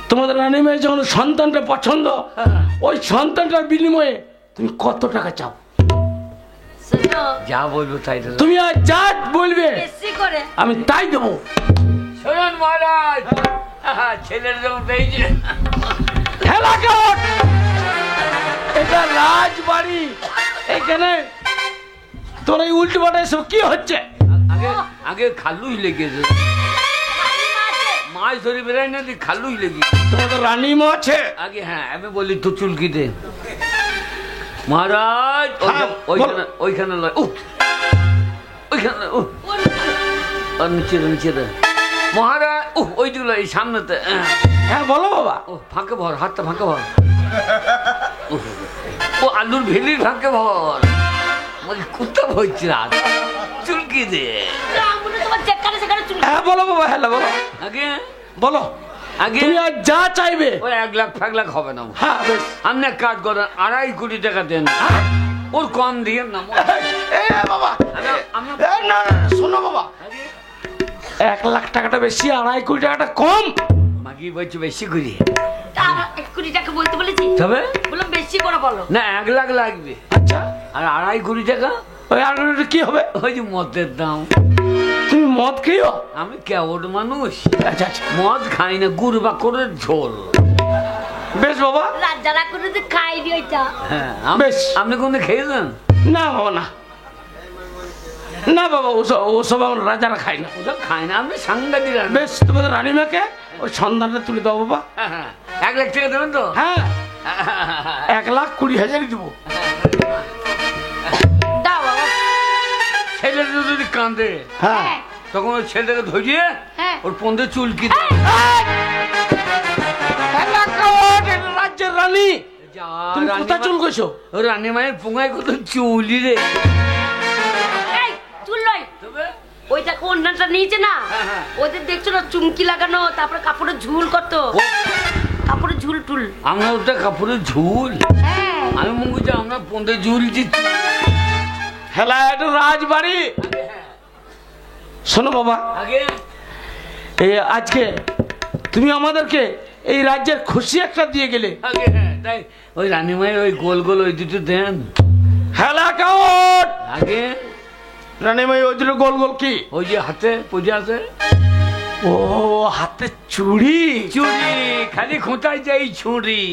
তোমাদের রানীমায়ের যখন সন্তানটা পছন্দ, হ্যাঁ। ওই সন্তানটার বিনিময়ে তুমি কত টাকা চাও? শোনো যা বলবো তাই দেবো। তুমি আর যা বলবে বেশি করে। আমি তাই দেবো। শোনেন মহারাজ, ছেলের যখন পেয়েছে। হেলা কাট, এটা রাজবাড়ি, এখানে তোর এই উল্টো পাল্টা এসব কি হচ্ছে? আগে আগে খালুই লেগেছে। মাছ ধরে বেড়াই না তুই খালুই লেগে তোমাদের রানীমা আছে? আগে হ্যাঁ আমি বলি তো চুলকি দে মহারাজ হ্যাঁ, ওইখানে লয় ওইখানে নিচে দে মহারাজ ওইগুলো এই সামনেতে হ্যাঁ বলো বাবা। ও ফাঁকে ভর হাতটা ফাঁকে ভর ও আলুর ভেলির ফাঁকে ভর বলি কুত্তা ভরছি রাত চুলকি দে তোমার যেখানে সেখানে চুল হ্যাঁ বলো বাবা, হ্যাঁ বলো, আগে বলো আগে তুমি আর যা চাইবে। ওই 1 লাখ ফেক লাখ হবে না হ্যাঁ বেশ। আপনি এক কাজ করেন 2.5 কোটি টাকা দেন ওর কম দিয়ে না এ বাবা, এ না না, শোনো বাবা, 1 লাখ টাকাটা বেশি, 2.5 কোটি টাকাটা কম। মাগি বলছি বেশি করি আর 1 কোটি টাকা বলতে বলেছি, তবে বলো বেশি করে বলো। না 1 লাখ লাগবে আচ্ছা, আর 2.5 কোটি টাকা ওই 2.5 কোটি কি হবে? ওই যে মদের দাম। তুমি মদ খেয়েও? আমি কেমন মানুষ, আচ্ছা আচ্ছা, মদ খাই না, গুড় বাকরের ঝোল। বেশ বাবা। রাজারা করে তো খাইনি ওইটা। হ্যাঁ বেশ। আপনি কোনদিন খেয়েছেন? না বাবা না, না বাবা, ওসব আমরা রাজারা খাই না। ওসব খাই না, আপনি সাংঘাতিক রান্না। বেশ, তোমাদের রানীমাকে ওই সন্ধানটা তুলে দাও বাবা। হ্যাঁ, হ্যাঁ। 1 লাখ টাকা দেবেন তো? হ্যাঁ, 1,20,000 দেবো। দাও বাবা। ছেলেটা যদি কাঁদে হ্যাঁ, তখন ওই ছেলেটাকে ধরিয়ে হ্যাঁ। ওর পন্দে চুলকি দেয়। রাজ্যের রানী, যা, তুমি কোথায় চুল কইছো? ও রানী মায়ের পুঙ্গায় কত চুলি রে। এই চুল নয়, তবে ওইটা কন্যাটা নিয়েছে না, হ্যাঁ, হ্যাঁ। ওদের দেখছো না চুমকি লাগানো, তারপরে কাপড়ের ঝুল কত, কাপড়ের ঝুল টুল। আমরা ওটা কাপড়ের ঝুল, হ্যাঁ আমি মনে করছি আমরা পন্দে ঝুল দিচ্ছি। হেলা, এটা রাজবাড়ি। শোনো বাবা, আগে এই আজকে তুমি আমাদেরকে এই রাজ্যের খুশি একটা দিয়ে গেলে। আগে হ্যাঁ, তাই ওই রানী মায়ের ওই গোল গোল ওই দুটো দেন। হেলা কাউট, আগে রানীমাই ওই দুটো গোল গোল কি? ওই যে হাতে পূজা আছে, ও হাতে চুড়ি। চুড়ি খালি খোঁচাই যাই ছুরি,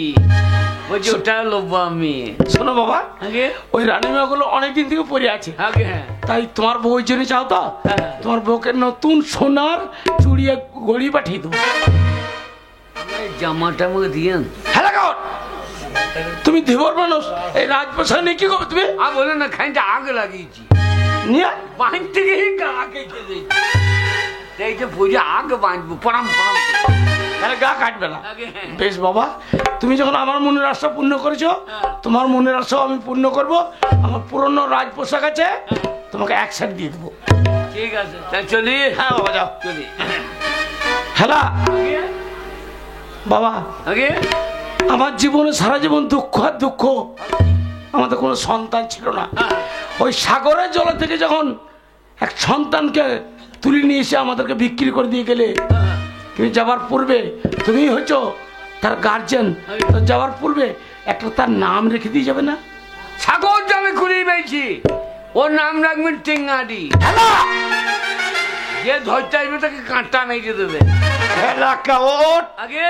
ওই যে ওটা লোবো আমি। শোনো বাবা, আগে ওই রানীমা গুলো অনেকদিন থেকে পরে আছে, আগে হ্যাঁ, তাই তোমার বউর জন্য চাও তো হ্যাঁ। তোমার বউকে নতুন সোনার চুড়ি গড়ি পাঠিয়ে দেবো। এই জামাটা আমাকে দিয়েন। হেলা কাউট, তুমি ধীবর মানুষ, এই রাজপ্রসাদ নিয়ে কি করবে তুমি? আর বলে না খাইতে আগে লাগিয়েছি, নিয়ে বাঁধ থেকে আগে খেয়ে এই যে পূজা আগে বাঁধবো পরাম পরাম করে। তাহলে গা কাটবে না। আগে হ্যাঁ। বেশ বাবা, তুমি যখন আমার মনের আশা পূর্ণ করেছো, তোমার মনের আশাও আমি পূর্ণ করব। আমার পুরনো রাজ পোশাক আছে, তোমাকে 1 সেট দিয়ে দেবো। ঠিক আছে, তাই চলি। হ্যাঁ বাবা, যাও। চলি হেলা আগে বাবা, আগে আমার জীবনে সারা জীবন দুঃখ আর দুঃখ। আমাদের কোনো সন্তান ছিল না। ওই সাগরের জল থেকে যখন এক সন্তানকে তুলে নিয়ে এসে আমাদেরকে বিক্রি করে দিয়ে গেলে, তুমি যাবার পূর্বে তুমি হচ্ছো তার গার্জেন, তো যাওয়ার পূর্বে একটা তার নাম রেখে দিয়ে যাবে না? সাগর জলে ঘুরিয়ে পেয়েছি, ওর নাম রাখবেন টেঙ্গারি। হেলা, যে ধরতে আসবে তাকে কাঁটা মেরে দেবে। হেলা কাউট, আগে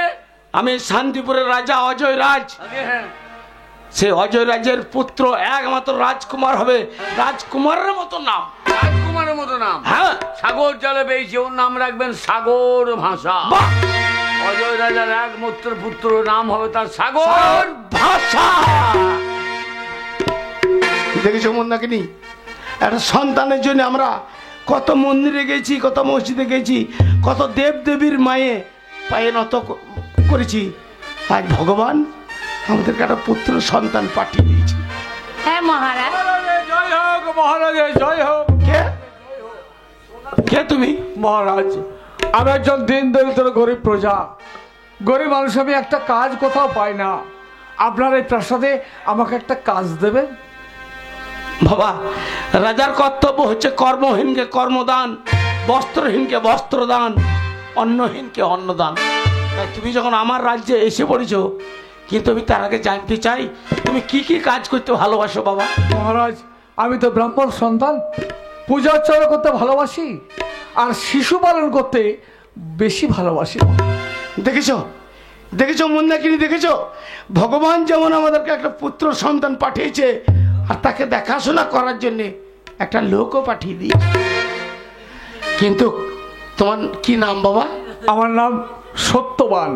আমি শান্তিপুরের রাজা অজয় রাজ, আগে হ্যাঁ, সে অজয় রাজের পুত্র একমাত্র রাজকুমার হবে, রাজকুমারের মতো নাম। রাজকুমারের মতো নাম। হ্যাঁ সাগর জলে পেয়েছি, ওর নাম রাখবেন সাগর ভাষা। বাহ, অজয় রাজার একমাত্র পুত্র, নাম হবে তার সাগর ভাষা। দেখেছো মন্দাকিনী, একটা সন্তানের জন্য আমরা কত মন্দিরে গেছি, কত মসজিদে গেছি, কত দেব দেবীর মায়ে পায়ে নত করেছি। আজ ভগবান আমাদেরকে একটা পুত্র সন্তান পাঠিয়ে দিয়েছে। হ্যাঁ মহারাজ। জয় হোক মহারাজের, জয় হোক। কে কে তুমি? মহারাজ, আমি একজন দিন দরিদ্র গরিব প্রজা, গরিব মানুষ, আমি একটা কাজ কোথাও পাই না। আপনার এই প্রাসাদে আমাকে একটা কাজ দেবেন? বাবা, রাজার কর্তব্য হচ্ছে কর্মহীনকে কর্মদান, বস্ত্রহীনকে বস্ত্রদান, অন্নহীনকে অন্নদান। তাই তুমি যখন আমার রাজ্যে এসে পড়েছো, কিন্তু আমি তার আগে জানতে চাই তুমি কি কি কাজ করতে ভালোবাসো বাবা? মহারাজ, আমি তো ব্রাহ্মণ সন্তান, পূজা অর্চনা করতে ভালোবাসি, আর শিশু পালন করতে বেশি ভালোবাসি। দেখেছো দেখেছো মন্দাকিনী, দেখেছো ভগবান যেমন আমাদেরকে একটা পুত্র সন্তান পাঠিয়েছে, আর তাকে দেখাশোনা করার জন্য একটা লোকও পাঠিয়ে দিয়েছে। কিন্তু তোমার কি নাম বাবা? আমার নাম সত্যবান।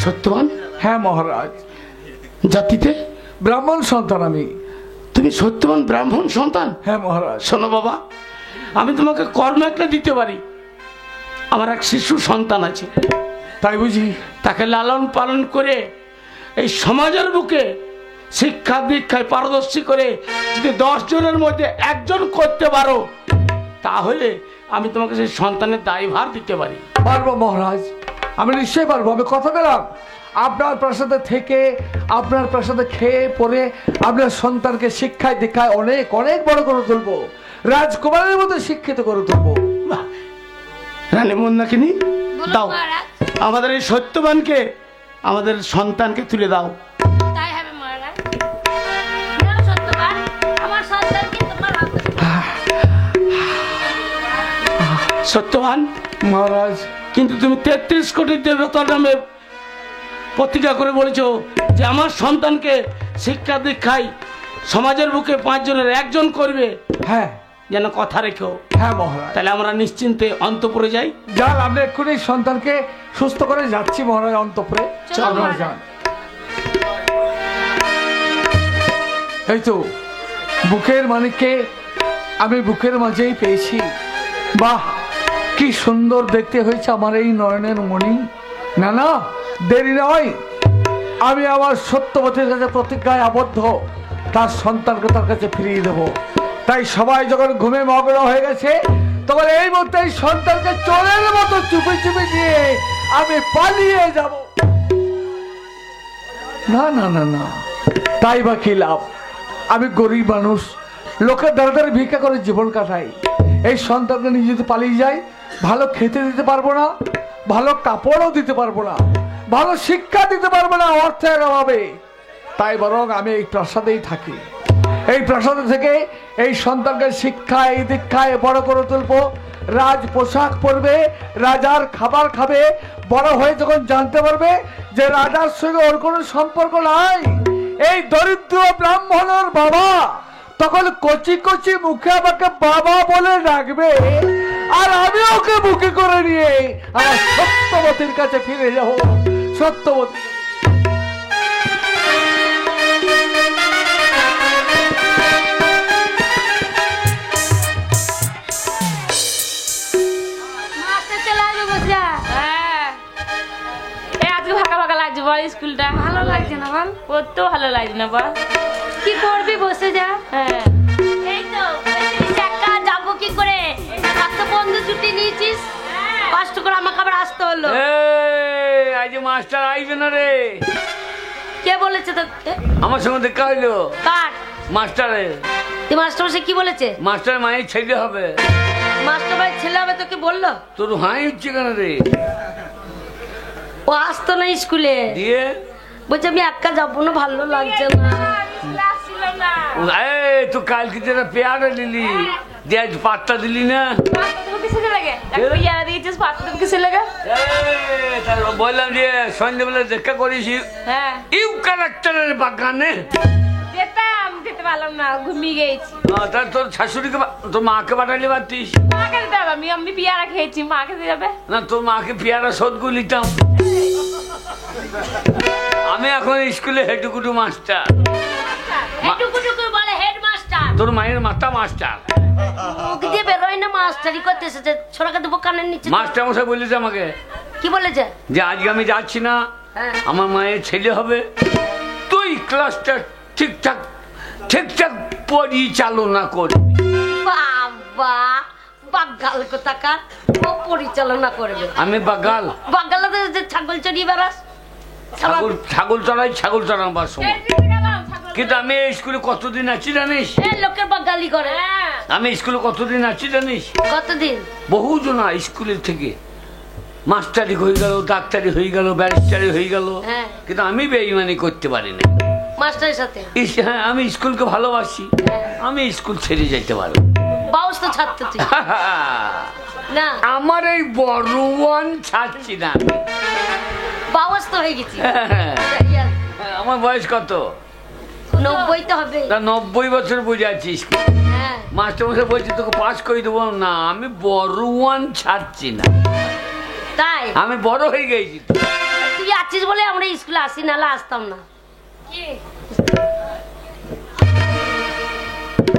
সত্যবান? হ্যাঁ মহারাজ, জাতিতে ব্রাহ্মণ সন্তান আমি। তুমি সত্যবান ব্রাহ্মণ সন্তান? হ্যাঁ মহারাজ। শোনো বাবা, আমি তোমাকে কর্ম একটা দিতে পারি। আমার এক শিশু সন্তান আছে, তাই বুঝি? তাকে লালন পালন করে এই সমাজের বুকে শিক্ষা দীক্ষায় পারদর্শী করে যদি 10 জনের মধ্যে একজন করতে পারো, তাহলে আমি তোমাকে সেই সন্তানের দায়ভার দিতে পারি। পারবো মহারাজ, আমি নিশ্চয়ই পারবো। আমি কথা দিলাম আপনার প্রাসাদে থেকে, আপনার প্রাসাদে খেয়ে পরে আপনার সন্তানকে শিক্ষায় দীক্ষায় অনেক অনেক বড় করে তুলবো, রাজকুমারের মতো শিক্ষিত করে তুলবো। বাহ! রানী মন্দাকিনী, দাও আমাদের এই সত্যবানকে, আমাদের সন্তানকে তুলে দাও। তাই হবে মহারাজ। নাও সত্যবান, আমার সন্তানকে তোমার হাতে। সত্যবান মহারাজ, কিন্তু তুমি 33 কোটি দেবতার নামে প্রতিজ্ঞা করে বলেছো যে আমার সন্তানকে শিক্ষা দীক্ষায় সমাজের বুকে 5 জনের একজন করবে। হ্যাঁ যেন কথা রেখো। হ্যাঁ মহারাজ। তাহলে আমরা নিশ্চিন্তে অন্তপুরে যাই। যান, আপনি এক্ষুনি সন্তানকে সুস্থ করে যাচ্ছি মহারাজ অন্তপুরে। চলো আপনারা যান। এই তো বুকের মানিককে আমি বুকের মাঝেই পেয়েছি। বাহ, কি সুন্দর দেখতে হয়েছে আমার এই নয়নের মণি। না না, দেরি নয়, আমি আমার সত্যবতীর কাছে প্রতিজ্ঞায় আবদ্ধ, তার সন্তানকে তার কাছে ফিরিয়ে দেবো। তাই সবাই যখন ঘুমে মগ্ন হয়ে গেছে, তখন এই মুহূর্তে এই সন্তানকে চোরের মতো চুপি চুপি দিয়ে আমি পালিয়ে যাব। না না না না, তাই বা কি লাভ? আমি গরিব মানুষ, লোকের দ্বারা দ্বারা ভিক্ষা করে জীবন কাটাই। এই সন্তানকে নিয়ে যদি পালিয়ে যাই, ভালো খেতে দিতে পারবো না, ভালো কাপড়ও দিতে পারবো না, ভালো শিক্ষা দিতে পারবো না অর্থের অভাবে। তাই বরং আমি এই প্রাসাদেই থাকি। এই প্রাসাদে থেকে এই সন্তানকে শিক্ষায় দীক্ষায় বড় করে তুলবো, রাজ পোশাক পরবে, রাজার খাবার খাবে, বড় হয়ে যখন জানতে পারবে যে রাজার সঙ্গে ওর কোনো সম্পর্ক নাই, এই দরিদ্র ব্রাহ্মণের বাবা, তখন কচি কচি মুখে আমাকে বাবা বলে ডাকবে, আর আমি ওকে বুকে করে নিয়ে আমার সত্যবতীর কাছে ফিরে যাব। সত্যবতী মাস্টার চলে আসবে বসে। হ্যাঁ, এই আজকে ফাঁকা ফাঁকা লাগছে বল, স্কুলটা ভালো লাগছে না বল? পড়তেও ভালো লাগছে না বল। কি করবি, বসে যা। হ্যাঁ, এই তো একা যাবো কি করে? কত বন্ধু ছুটি নিয়েছিস, কষ্ট করে আমাকে আবার আসতে হলো। এই, আজ মাস্টার আইবে না রে। কে বলেছে তোকে? আমার সঙ্গে দেখা হইলো কার? মাস্টারের। তুই মাস্টার মশাই কি বলেছে? মাস্টার মায়ের ছেলে হবে। মাস্টার ভাই ছেলে হবে তোকে বললো? তোর হাই হচ্ছে কেন রে? ও আসতো না স্কুলে, দিয়ে বলছে আমি একা যাবো না, ভালো লাগছে না। ক্লাস ছিল না। এই তুই কালকে যেটা পেয়ারা নিলি, দিয়ে আজ পাত্তা দিলি না। পাত্তা দেবো কিসে লাগে? একটু ইয়ারা দিয়েছিস, পাত্তা দেবো কিসে লাগে? এই, তাহলে বললাম যে সন্ধ্যেবেলা দেখা করিস হ্যাঁ, ইউ ক্যারেক্টারের বাগানে। যেতে পারলাম না, ঘুমিয়ে গেছি। তাহলে তোর শাশুড়িকে তোর মাকে পাঠালি পারতিস মাকে দিতে হবে, আমি পিয়ারা খেয়েছি, মাকে দিয়ে যাবে না? তোর মাকে পেয়ারা শোধ করে নিতাম। আমি এখন স্কুলে হেটুকুটু মাস্টার। এটুকুটুকু বলে হেডমাস্টার। তোর মায়ের মাথা মাস্টার। মুখ দিয়ে বেরোয় না, মাস্টারি করতে এসেছে, ছোড়াকে দেবো কানের নিচে। মাস্টার মশাই বলেছে আমাকে কি বলেছে? যে আজকে আমি যাচ্ছি না, হ্যাঁ। আমার মায়ের ছেলে হবে, তুই ক্লাসটা ঠিকঠাক ঠিকঠাক পরিচালনা করবি। বাবা, বাগাল কোথাকার, ও পরিচালনা করবে। আমি বাগাল? বাগালে যে ছাগল চড়িয়ে বেড়াস। ছাগল চড়াই, ছাগল চড়াবার সময়। কিন্তু আমি এই স্কুলে কতদিন আছি জানিস? লোকের বাগালি করে। আমি স্কুলে কতদিন আছি জানিস? কতদিন? বহুজন স্কুলের থেকে মাস্টারি হয়ে গেল, ডাক্তারি হয়ে গেল, ব্যারিস্টারি হয়ে গেল, হ্যাঁ। কিন্তু আমি বেঈমানি করতে পারি না। মাস্টারের সাথে? হ্যাঁ, আমি স্কুলকে ভালোবাসি, আমি স্কুল ছেড়ে যেতে পারবো। বাউস তো ছাড়তে তুই না? আমার এই বড়ওয়ান ছাড়ছি না আমি। বাউস তো হয়ে গেছি। আমার বয়স কত? 90 তো হবে। তা 90 বছর বুঝে আছিস। হ্যাঁ। মাস্টার মশাই বলছি তোকে পাস করে দেবো না, আমি বড়ওয়ান ছাড়ছি না। তাই আমি বড় হয়ে গেছি। তুই আছিস বলে আমরা স্কুলে আসি, নাহলে আসতাম না। কি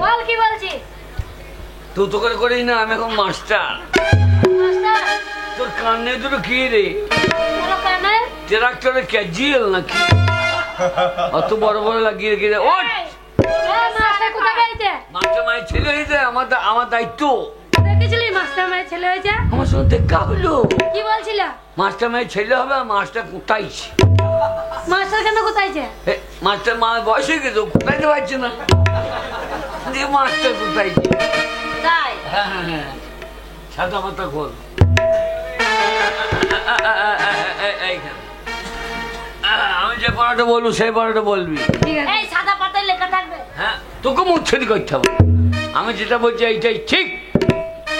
বল, কি বলছিস? তুই তো করেই না, আমি এখন মাস্টার। মাস্টার তোর কানে দুটো কি রে? বলো কেন? ট্রাক্টরে ক্যাজিয়েল নাকি? অত বড় বড় লাগিয়ে রেখে দে। ওঠ! মাস্টার কোথায় গেছে? মাস্টার মায়ের ছেলে হয়েছে, আমার দায়িত্ব। দেখেছিলি মাস্টার মায়ের ছেলে হয়েছে? আমার সঙ্গে দেখা হলো। কি বলছিল? মাস্টার মায়ের ছেলে হবে, আর মাস্টার কোথাইছে? মাস্টার কেন কোথায়ছে? মাস্টার মা বয়স হয়ে গেছে, কোথাইতে পারছে না। দিয়ে মাস্টার কোথাইছে? তাই হ্যাঁ হ্যাঁ হ্যাঁ, সাদা মাথা খোল। এইখানে আমি যে পড়াটা বলবো সেই পড়াটা বলবি। ঠিক আছে। এই সাদা পাতায় লেখা থাকবে। হ্যাঁ, তোকে মুচ্ছুরি করতে হবে। আমি যেটা বলছি এইটাই ঠিক।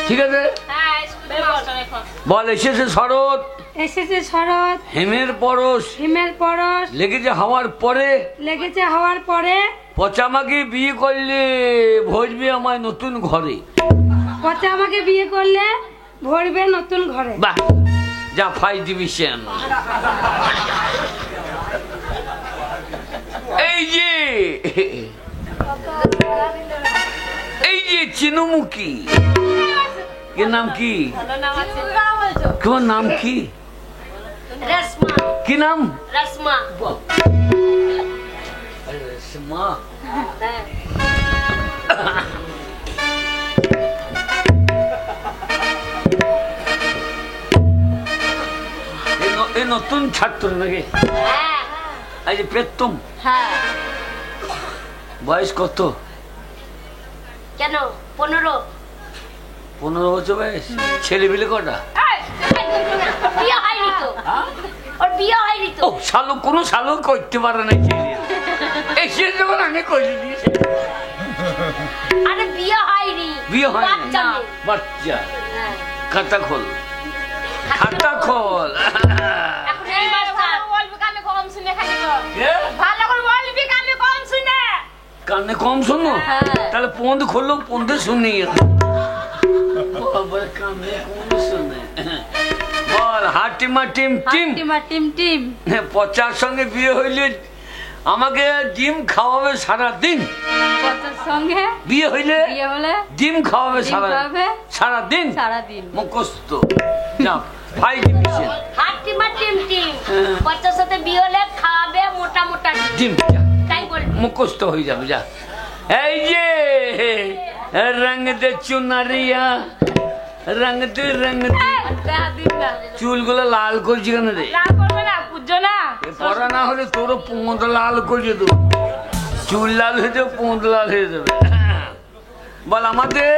ঠিক আছে, হ্যাঁ, স্কুলে মাস্টার এখন। বল। এসেছে শরৎ, এসেছে শরৎ, হেমের পরশ, হিমেল পরশ, লেগেছে হাওয়ার পরে, লেগেছে হওয়ার পরে, পচামাকে বিয়ে করলে ভরবে আমায় নতুন ঘরে। পচা আমাকে বিয়ে করলে ভরবে নতুন ঘরে। বাহ, যা 5 ডিভিশন। এই যে চিনুমুখী, এর নাম কি? তোমার নাম কি? রেশমা। কি নাম? রেশমা। রেশমা। এই নতুন ছাত্র নাকি? হ্যাঁ এই যে পেতম, হ্যাঁ। বয়স কত? কেন 15? 15 বছর বয়স। ছেলে বিলে কটা? বিয়ে হয়নি তো, ওর বিয়ে হয়নি তো। ও শালু, কোনো শালু করতে পারে না ছেলে। এসে যখন আমি করে দিয়েছি। আরে বিয়ে হয়নি, বিয়ে হয় বাচ্চা না, মেয়ে। বাচ্চা। হ্যাঁ। খাতা খোল, খাতা খোল। এখন এই মাস্টার বলবি কানে কম শুনে খালি গো। এ? ভালো করে বলবি কানে কম শুনে। কানে কম শোনো, হ্যাঁ। তাহলে পন্দ খুললো, পন্দ শুনে কানে কম শুনে। বল, হাটিমা টিম টিম। টিমা টিম টিম। পচার সঙ্গে বিয়ে হইলে আমাকে ডিম খাওয়াবে সারাদিন। পচার সঙ্গে বিয়ে হইলে বিয়ে হলে ডিম খাওয়াবে ডিম খাওয়াবে সারাদিন। সারাদিন। মুখস্থ। যা 5 ডিভিশন। হাট্টিমা team team. হ্যাঁ। বাচ্চার সাথে বিয়ে হলে খাওয়াবে মোটা মোটা ডিম। ডিম, যা তাই বলবি। মুখস্থ হয়ে যাবে। যা। এই যে রঙ দে চুনারিয়া, রঙ দে চুলগুলো লাল করছি কেন রে? না করবে না, পুজো না। এ পড়া না হলে তোরও পোঁদ লাল করে দেবো। চুল লাল হয়ে যাবে, পোঁদ লাল হয়ে যাবে। বল, আমাদের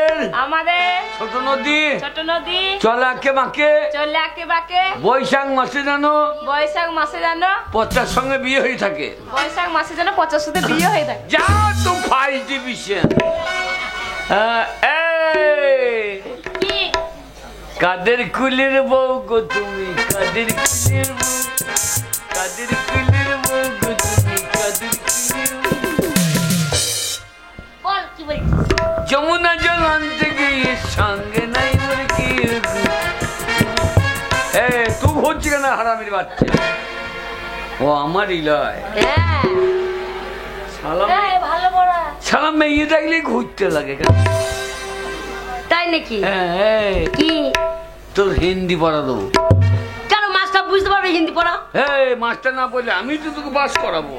ছোট নদী ছোট নদী চলে আঁকে বাঁকে, চলে আঁকে বাঁকে, বৈশাখ মাসে জানো বৈশাখ মাসে জানো, পচার সঙ্গে বিয়ে হয়ে থাকে। বৈশাখ মাসে জানো পচার সাথে বিয়ে হয়ে থাকে। যা তো 5 ডিভিশন। কি? কাদের কুলের বউ গো তুমি, কাদের কুলের বউ, কাদের কুলের বউ গো তুমি, কাদের কুলের বউ। বল কি বলছিস? যমুনা জল আনতে গিয়ে সঙ্গে নাই মোর কি গো। তুই হচ্ছে কেন হারামির বাচ্চা? ও আমার ইলয়। হ্যাঁ। সালাম, ভালো পড়া। সালাম মেয়ে দেখলে ঘুরতে লাগে কেন? তাই নাকি? কি? তোর হিন্দি পড়া দেবো। কেন মাস্টার বুঝতে পারবে হিন্দি পড়া? মাস্টার না বললে আমি তো তোকে পাস করাবো।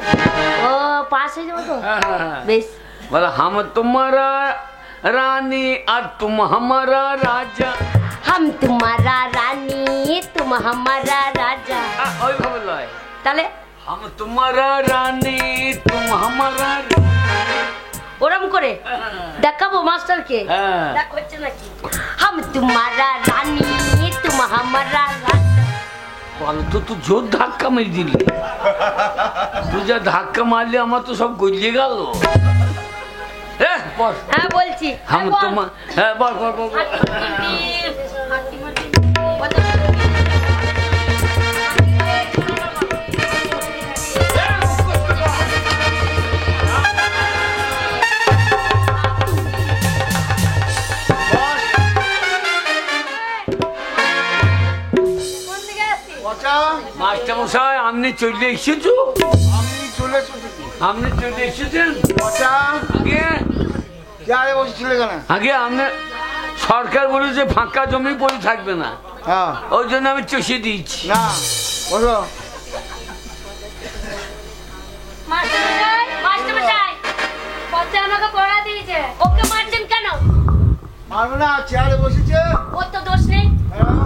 ও পাস হয়ে যাবো তো? হ্যাঁ। বেশ। বলো, হাম তোমারা রানী আর তুম হামারা রাজা। हम तुम्हारा रानी तुम हमारा राजा। ওইভাবে লয়। তাহলে হাম তোমারা রানী তুম হামারা। ওরম করে দেখাবো মাস্টারকে? হ্যাঁ। দেখ হচ্ছে নাকি? हम तुम्हारा रानी तुम हमारा राजा। বলো তো, তুই জোর ধাক্কা মেরে দিলি। তুই যা ধাক্কা মারলি আমার তো সব গলিয়ে গেল। বল। হ্যাঁ বলছি। হাম তোমার, বল বল বল বল। আপনি চলে এসেছো? আমি চলে এসেছি। আপনি চলে এসেছেন? পচা আগে চেয়ারে বসেছিলে কেন? আগে আপনার সরকার বলেছে ফাঁকা জমি পড়ে থাকবে না, হ্যাঁ ওই জন্য আমি চষে দিয়েছি। না বসো। মাস্টারমশাই, মাস্টারমশাই, পচা আমাকে পড়া দিয়েছে। ওকে মারছেন কেন? মারবে না, চেয়ারে বসেছে। ওর তো দোষ নেই। হ্যাঁ,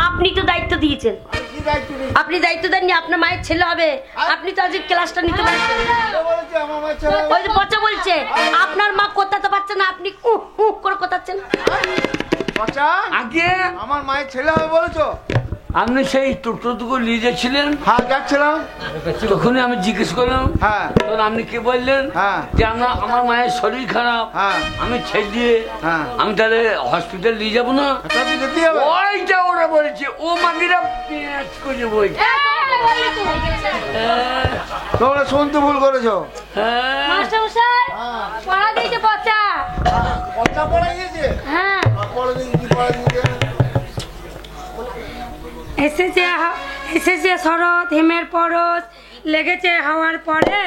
আপনি তো দায়িত্ব দিয়েছেন। আমি কি দায়িত্ব নিই? আপনি দায়িত্ব দেননি, আপনার মায়ের ছেলে হবে। আপনি তো আজকে ক্লাসটা নিতে পারছেন। কে বলেছে আমার মা ছেলে? ওই যে পচা বলছে আপনার মা কোথাতে পারছে না, আপনি করে কোথাচ্ছেন। পচা আগে আমার মায়ের ছেলে হবে বলেছো? আপনি সেই টোটোটুকু নিয়ে যাচ্ছিলেন, হ্যাঁ যাচ্ছিলাম। তখনই আমি জিজ্ঞেস করলাম, হ্যাঁ তখন আপনি কি বললেন? হ্যাঁ। যে আমার মায়ের শরীর খারাপ, হ্যাঁ। আমি ছেড়ে দিয়ে হ্যাঁ। আমি তাহলে হসপিটাল নিয়ে যাবো না? তা তো যেতেই হবে। ওইটা ওরা বলেছে, ও মাগিরা পেঁয়াজ করে বলছে। তোমরা শুনতে ভুল করেছো। হ্যাঁ। মাস্টারমশাই, হ্যাঁ পড়া দিয়েছে পচা। পচা পড়া গিয়েছে। হ্যাঁ, পড়া দিন কি পড়া দিয়েছে? এসেছে শরৎ হিমের পরশ লেগেছে হওয়ার পরে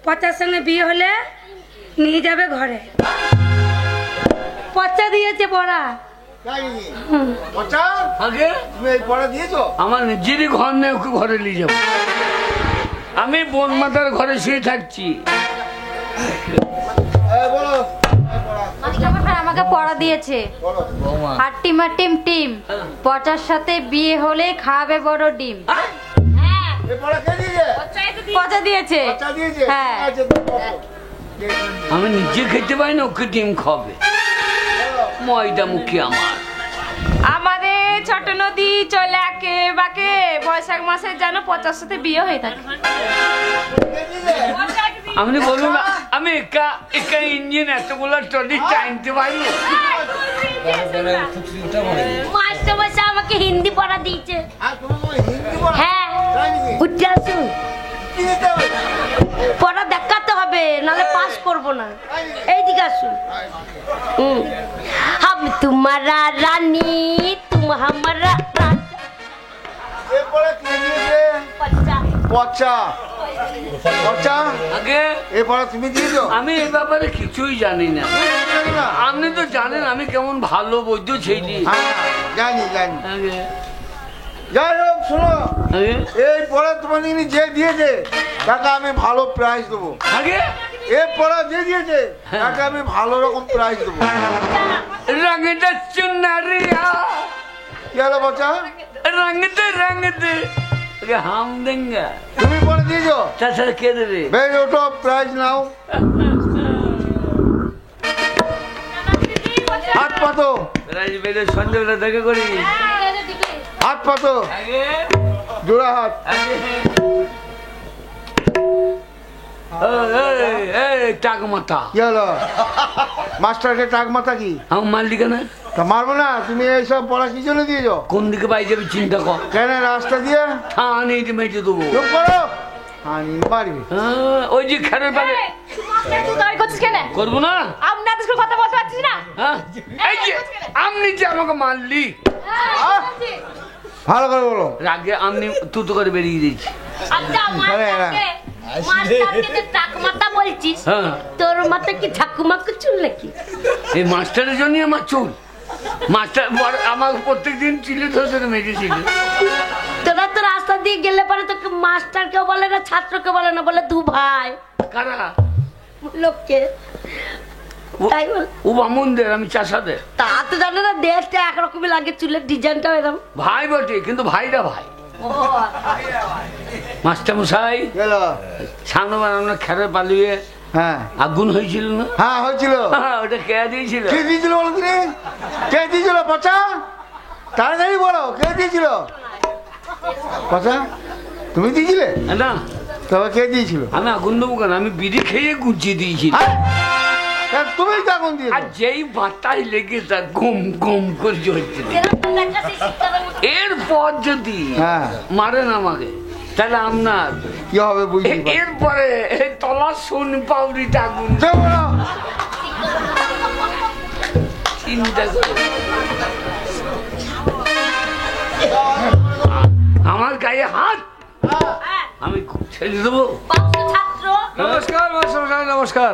পচার সঙ্গে বিয়ে হলে নিয়ে যাবে ঘরে। পচা দিয়েছে পড়া। তাই নাকি? পচা আগে তুমি এই পড়া দিয়েছো? আমার নিজেরই ঘর নেই, ওকে ঘরে নিয়ে যাবো। আমি বোন মাতার ঘরে শুয়ে থাকছি। এই বলো, এই পড়া, মাস্টারমশাই আমাকে পড়া দিয়েছে। বলো। আর টিমা টিম টিম পচার সাথে বিয়ে হলে খাবে বড় ডিম। এই পড়া কে দিয়েছে? পচা দিয়েছে। পচা দিয়েছে? হ্যাঁ। আচ্ছা, তুমি বলো। আমি নিজে খেতে পাই না, ওকে ডিম খাবে। ময়দা মুখী আমার। আমাদের ছোট নদী চলে আঁকে বাঁকে বৈশাখ মাসে যেন 50 সাথে বিয়ে হয়ে থাকে। আপনি বলুন না, আমি একা একা ইঞ্জিন এতগুলো ট্রলি টাইনতে পারি না। মাস্টারমশাই আমাকে হিন্দি পড়া দিয়েছে। আর তুমি বলো হিন্দি পড়া? হ্যাঁ, তাই নাকি? উঠে আসুন, কি দিতে হবে? পড়া দেখাতে হবে, নাহলে পাস করবো না। এইদিকে আসুন। हम तुम्हारा रानी तुम हमारा राजा। এই পড়া কে দিয়েছে? পচা। পচা পচা আগে এই পড়া তুমি দিয়েছো? আমি এই ব্যাপারে কিছুই জানি না। জানি না। আপনি তো জানেন আমি কেমন ভালো বৈদ্য ছেলে। হ্যাঁ, জানি জানি। আগে যাই হোক শোনো, আগে এই পড়া তোমার যে দিয়েছে তাকে আমি ভালো প্রাইজ দেবো। আগে এই পড়া যে দিয়েছে তাকে আমি ভালো রকম প্রাইজ দেবো। রঙটা চুনারিয়া, কি হলো বাচ্চা? রঙতে আগে হাম দেঙ্গা। তুমি পড়া দিয়েছো? তাছাড়া কে দেবে? বেশ ওটো প্রাইজ নাও। হাত পাতো, রাজ বেড়ে সন্ধ্যেবেলা দেখা করি। হাত পাতো, আগে জোড়া হাত। আগে টাক মাথা কি হলো? মাস্টারকে টাক মাথা কি? আমার মালিক না, তা মারবো না। তুমি এইসব পড়া কি জন্য দিয়েছো? কোন দিকে পাই যাবে চিন্তা কর। কেন রাস্তা দিয়ে? থানি মেটে দেবো। চুপ করো, হানি মারবি। ওই যে খেরের পাবে তুই দাঁড়িয়ে করছিস কেন? করবো না। আমরা তো স্কুল কথা বলতে পারছিস না। হ্যাঁ, এই যে আপনি যে আমাকে মারলি, ভালো করে বলো। রাগে আপনি তুতো করে বেরিয়ে দিয়েছি। আচ্ছা, মাস্টারকে যে টাকমাতা বলছিস, হ্যাঁ, তোর মাথা কি ঠাকুমাকে চুল নাকি? এই মাস্টারের জন্য আমার চুল। মাস্টার আমার প্রত্যেকদিন চিলে ধরে মেরেছিল। তোরা তো রাস্তা দিয়ে গেলে পরে তোকে মাস্টার কেউ বলে না, ছাত্রকে বলে না, বলে দু ভাই কারা? লোককে। তাই বল, ও বামুনদের, আমি চাষাদের তা তো জানো না, দেশটা একরকমই লাগে, চুলের ডিজাইনটা এরকম। ভাই বটে, কিন্তু ভাইরা ভাই। মাস্টার মশাই, গেলো। সামনে বানানো খেরে পালিয়ে হ্যাঁ আগুন হয়েছিল না? হ্যাঁ হয়েছিল। ওটা কে দিয়েছিল? কে দিয়েছিল বলো তুমি? কে দিয়েছিল পচা? তাড়াতাড়ি বলো, কে দিয়েছিল? পচা তুমি দিয়েছিলে? না, তবে কে দিয়েছিল? আমি আগুন দেবো কেন? আমি বিড়ি খেয়ে গুজিয়ে দিয়েছি। হ্যাঁ, তুমি তো আগুন দিয়েছো। আর যেই বাতাই লেগে তা গম গম করে জ্বলছিল। এরপর যদি হ্যাঁ মারেন আমাকে, তাহলে আপনার কি হবে বুঝলি? এরপরে এই তলা সোন পাউরিটা আগুন। চিন্তা করে আমার গায়ে হাত আমি ছেড়ে দেবো। বাউসটা ছাত্র। নমস্কার মাস্টারমশাই, নমস্কার।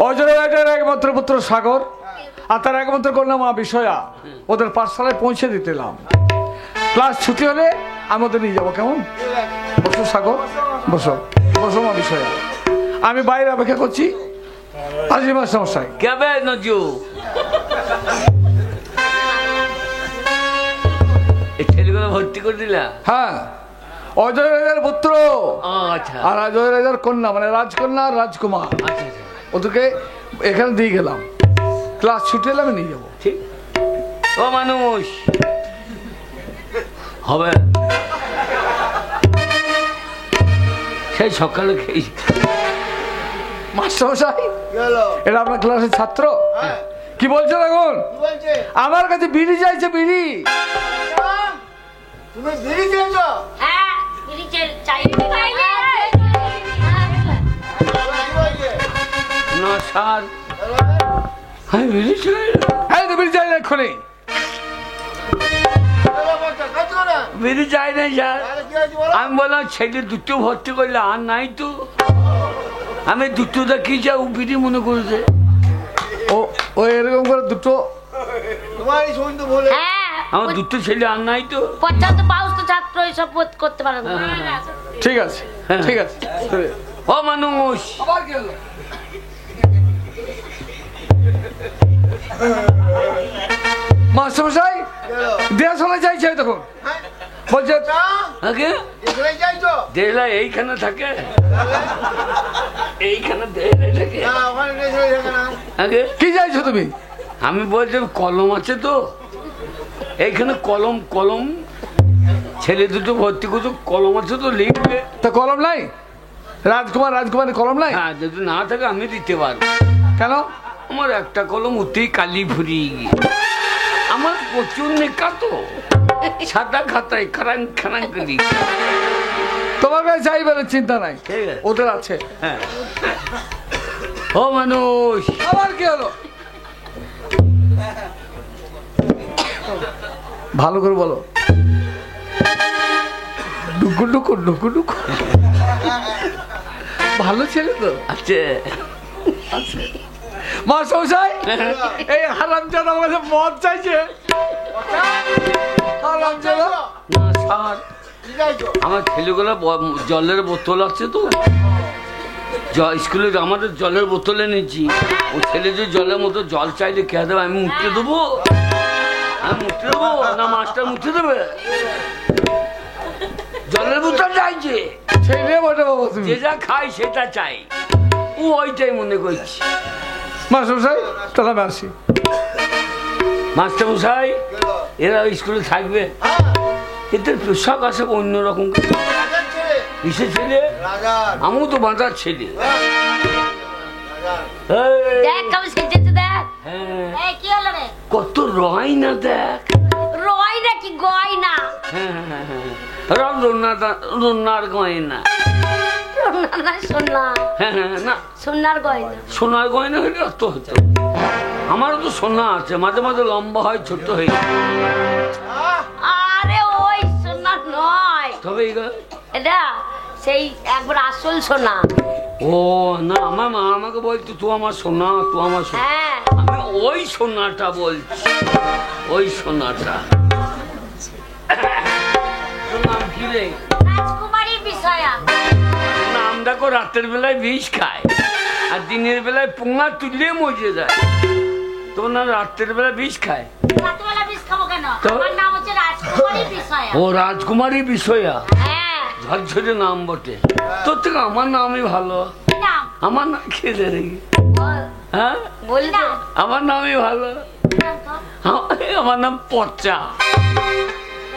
অজয় রাজার একমাত্র পুত্র সাগর আর তার একমাত্র কন্যা মা বিষয়া, ওদের পাঠশালায় পৌঁছে দিতে এলাম। ক্লাস ছুটি হলে আমি ওদের নিয়ে যাবো, কেমন? বসো সাগর, বসো বসো মা বিষয়া। আমি বাইরে অপেক্ষা করছি। আসি মাস্টারমশাই। কেবে নজু এই ছেলেগুলো ভর্তি করে দিলা? হ্যাঁ, অজয় রাজার পুত্র আচ্ছা আর অজয় রাজার কন্যা, মানে রাজকন্যা আর রাজকুমার, আচ্ছা আচ্ছা ওদেরকে এখানে দিয়ে গেলাম। ক্লাস ছুটি হলে আমি নিয়ে যাবো। ঠিক। ও মানুষ হবে সেই সকালে খেয়েছি। মাস্টারমশাই, কি হলো? এটা আপনার ক্লাসের ছাত্র? হ্যাঁ। কি বলছেন এখন? কি বলছে? আমার কাছে বিড়ি চাইছে, বিড়ি। তুমি বিড়ি চেয়েছো? হ্যাঁ, বিড়ি চাই। কি বলছে? না স্যার, আমি বিড়ি চাই না। হ্যাঁ, তো বিড়ি চাই না এক্ষুনি। চলো বাচ্চা, কাজু না। বিড়ি চাই না স্যার। তাহলে কি হয়েছে বলো? আমি বললাম ছেলে দুটো ভর্তি করলে আর নাই তো। আমি দুটো দেখি যা ও বিড়ি মনে করেছে। ও এরকম করে দুটো। তোমার এই সৈন্য বলে হ্যাঁ, আমার দুটো ছেলে আর নাই তো। পর্যন্ত বাউসটা ছাত্র এইসব করতে পারে না। ঠিক আছে, ঠিক আছে। ও মানুষ আবার কি হলো? মাস্টারমশাই, দেখাশোনা চাইছে তখন। বলছে আগে এখানে যাইছো? দেহলা এইখানে থাকে, এইখানে দেহলা থাকে। না, ওখানে নেই, থাকে না। আগে কি চাইছো তুমি? আমি বলছি কলম আছে তো এইখানে, কলম কলম ছেলে দুটো ভর্তি করছো, কলম আছে তো লিখবে। তা কলম নাই? রাজকুমার রাজকুমারের কলম নাই? হ্যাঁ, যদি না থাকে আমি দিতে পারবো। কেন? আমার একটা কলম উঠেই কালি ভরিয়ে গিয়ে, আমার প্রচুর নেকা তো, সাদা খাতায় খারাং খারাং করি। তোমার কাছে চাইবে না, চিন্তা নাই, ঠিক আছে। ওদের আছে। হ্যাঁ। ও মানুষ আবার কি হলো? ভালো করে বলো। ডুকু ডুকু ডুকু ডুকু। ভালো ছেলে তো আছে। মাস্টারমশাই, এই হারামজাদা আমার কাছে মদ চাইছে। হারামজাদা। না স্যার, কি চাইছো? আমার ছেলেগুলো জলের বোতল আছে তো, স্কুলে আমাদের জলের বোতল এনেছি। ও ছেলে যদি জলের মতো জল চাইলে কে দেবে? আমি মুটে দেবো? আমি মুটে দেবো না মাস্টার মুটে দেবে? জলের বোতল চাইছে, ছেলে বটে বাবা তুমি। যে যা খাই সেটা চাই, ও ওইটাই মনে করছি। মাস্টারমশাই, তাহলে আমি আসি। মাস্টার মশাই, এরা স্কুলে থাকবে, এদের পোশাক আছে অন্যরকম। রাজার ছেলে। কিসের ছেলে? রাজার। আমিও তো বাঁচার ছেলে। রাজার। এই, দেখ কেমন সেজেছে, দেখ। হ্যাঁ, এই কি হলো রে? কত রয় না দেখ। রয় না কি গয়না? হ্যাঁ হ্যাঁ হ্যাঁ, রন্নার গয়না। না সোনা, হ্যাঁ হ্যাঁ, না সোনার গয়না। সোনার গয়না হলে অত হতো। আমারও তো সোনা আছে, মাঝে মাঝে লম্বা হয়, ছোট হয়ে যায়। আরে ওই সোনা নয়, তবে এইগুলো এটা সেই একবার আসল সোনা। ও না, আমার মা আমাকে বলতো তুই আমার সোনা, তুই আমার সোনা। হ্যাঁ, আমি ওই সোনাটা বলছি, ওই সোনাটা। তোর নাম কি রে? রাজকুমারী বিষয়া। নাম দেখো, রাতের বেলায় বিষ খায় আর দিনের বেলায় পোঙা তুললে মজে যায়। তোর না রাতের বেলায় বিষ খায়? রাতবেলা বিষ খাবো কেন? তো? আমার নাম হচ্ছে রাজকুমারী বিষয়া। ও রাজকুমারী বিষয়া, হ্যাঁ, ঝরঝরে নাম বটে। তোর থেকে আমার নামই ভালো। কি নাম? আমার নাম খেলে রে। বল, হ্যাঁ, বলি না। আমার নামই ভালো। আমার নাম পচা।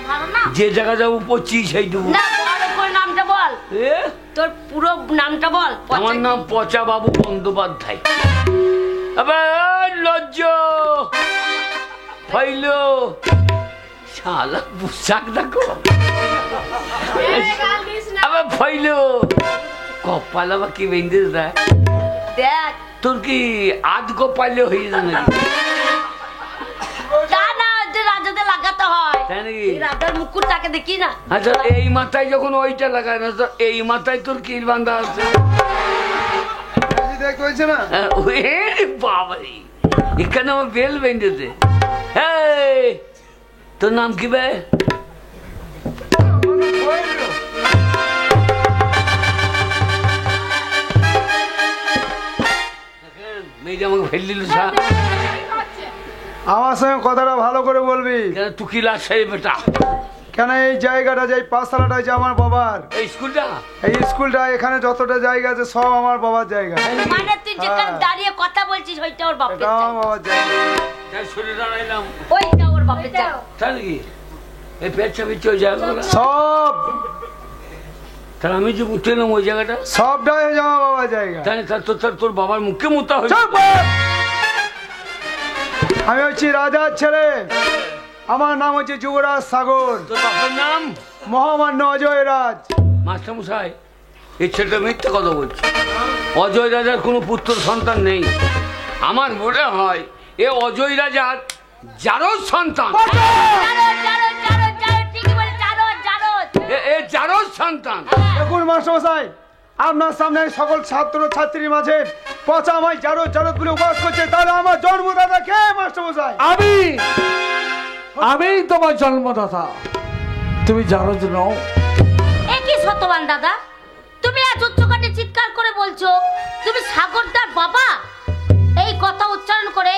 ভালো না? যে জায়গা যাবো পচি সেই দেবো। না, বড় করে নামটা বল, এ, তোর পুরো নামটা বল। আমার নাম পচা বাবু বন্দ্যোপাধ্যায়। আবার লজ্জ হইল শালা পোশাক দেখো, আবার ফইল কপাল আবার কি বেঁধে দেয়। দেখ, তোর কি আধ কপালে হয়ে যায় নাকি? তা না, যে রাজাতে লাগাতে হয়। তাই নাকি? এই রাজার মুকুটটাকে দেখি না। আচ্ছা এই মাথায় যখন ওইটা লাগায় না তো এই মাথায় তোর কিল বান্ধা আছে দেখতে হয়েছে না? বাবারি এখানে আমার বেল বেঁধেছে। এই তোর নাম কি বে? মেয়ে আমাকে ফেল দিল। আমার সঙ্গে কথাটা ভালো করে বলবি। কেন তুই কি লাশ বেটা? কেন এই জায়গাটা যে পাঁচতলাটা আছে আমার বাবার, এই স্কুলটা এই স্কুলটা এখানে যতটা জায়গা আছে সব আমার বাবার জায়গা। মানে তুই যেখানে দাঁড়িয়ে কথা বলছিস ওইটা ওর বাপের এটা আমার বাবার জায়গা। তাই সরে দাঁড়াইলাম। ওইটা ওর বাপের জায়গা। তাই নাকি? এই পেটটা বিচ্ছে ওই জায়গাগুলো সব তাহলে আমি যে উঠে এলাম ওই জায়গাটা সবটাই হচ্ছে আমার বাবার জায়গা। তাই তোর বাবার মুখে মুতা হয়েছে। চুপ কর! আমি হচ্ছি রাজার ছেলে, আমার নাম হচ্ছে যুবরাজ সাগর, তোর বাপের নাম মহামান্য অজয় রাজ। মাস্টার মশাই এই ছেলেটা মিথ্যে কথা বলছে। অজয় রাজার কোনো পুত্র সন্তান নেই। আমার মনে হয় এ অজয় রাজার জারদ সন্তান। এ জারদ সন্তান। দেখুন মাস্টারমশাই, আপনার সামনে সকল ছাত্র ছাত্রীর মাঝে পচা আমায় জারদ জারদ বলে উপবাস করছে, তাহলে আমার জন্মদাতা কে মাস্টারমশাই? আমি তোমার জন্মদাতা, তুমি জানো যে নও? একই সত্যবান দাদা, তুমি আজ উচ্চকাটে চিৎকার করে বলছো তুমি সাগরদার বাবা। এই কথা উচ্চারণ করে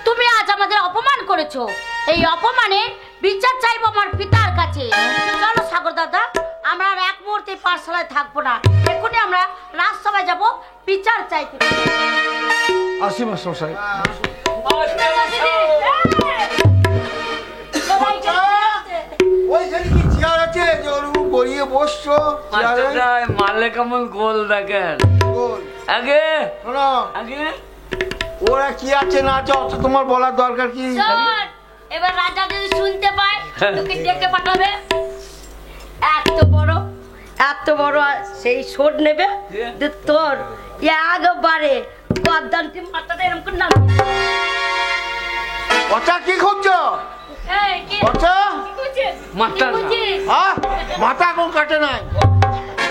তুমি আজ আমাদের অপমান করেছো। এই অপমানের বিচার চাইবো আমার পিতার কাছে। চলো সাগর দাদা, আমরা আর এক মুহূর্তে পাঠশালায় থাকবো না, এখনই আমরা রাজসভায় যাব বিচার চাইতে। আসি মাস্টারমশাই। ওইখানে কি চেয়ার আছে যে ওর উপর গড়িয়ে বসছো? মারলে কেমন গোল দেখেন। আগে শোনো, আগে ওরা কি আছে না আছে অত তোমার বলার দরকার কি? শোন, এবার রাজা যদি শুনতে পায় তোকে ডেকে পাঠাবে। এত বড় সেই শোট নেবে যে তোর একবারে গদ্দানটি মাথাটা এরকম করে নাম। ওটা কি খুঁজছো? এই কি ওটা মাথা বুঝিস? মাথা এখন কাটে নাই।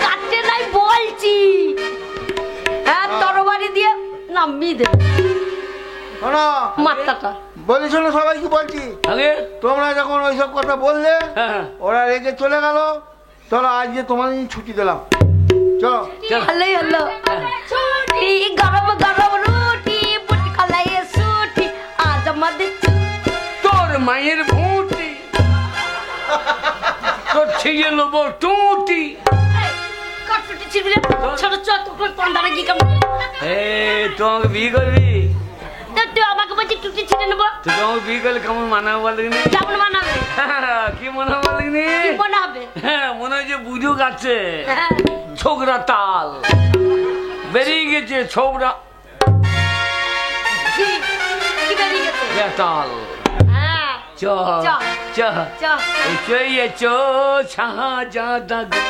কাটতে নাই বলছি। হ্যাঁ তরবারি দিয়ে নামিয়ে দেবে শোনো, মাথাটা। বলি শোনো সবাই কি বলছি, আগে তোমরা যখন ওইসব কথা বললে হ্যাঁ ওরা রেগে চলে গেল। চলো আজকে তোমাদের ছুটি দিলাম, চলো। ভালোই হলো। ছুটি গরম গরম রুটি পুটি কলাইয়ে ছুটি আজ আমাদের তোর মায়ের ভুটি তোর ছিঁড়ে নেবো টুটি। কাটুটি ছিড়বে ছোট ছোট করে পন্দারে কি কাম। তুই আমাকে বিয়ে করবি? তুই আমাকে বলছিস টুটি ছিড়ে নেবো? তুই আমাকে বিয়ে করলে কেমন মানাবে বলিনি? কেমন মানাবে? কি মনে বলিনি? কি বানাবে? হ্যাঁ মনে হয় যে বুঝুক আছে হ্যাঁ। ছোকরা তাল বেরিয়ে গেছে। ছোকরা কি কি বেরিয়ে গেছে? তাল হ্যাঁ চ চ চ চ চয়ে চো শাহজাদা গো।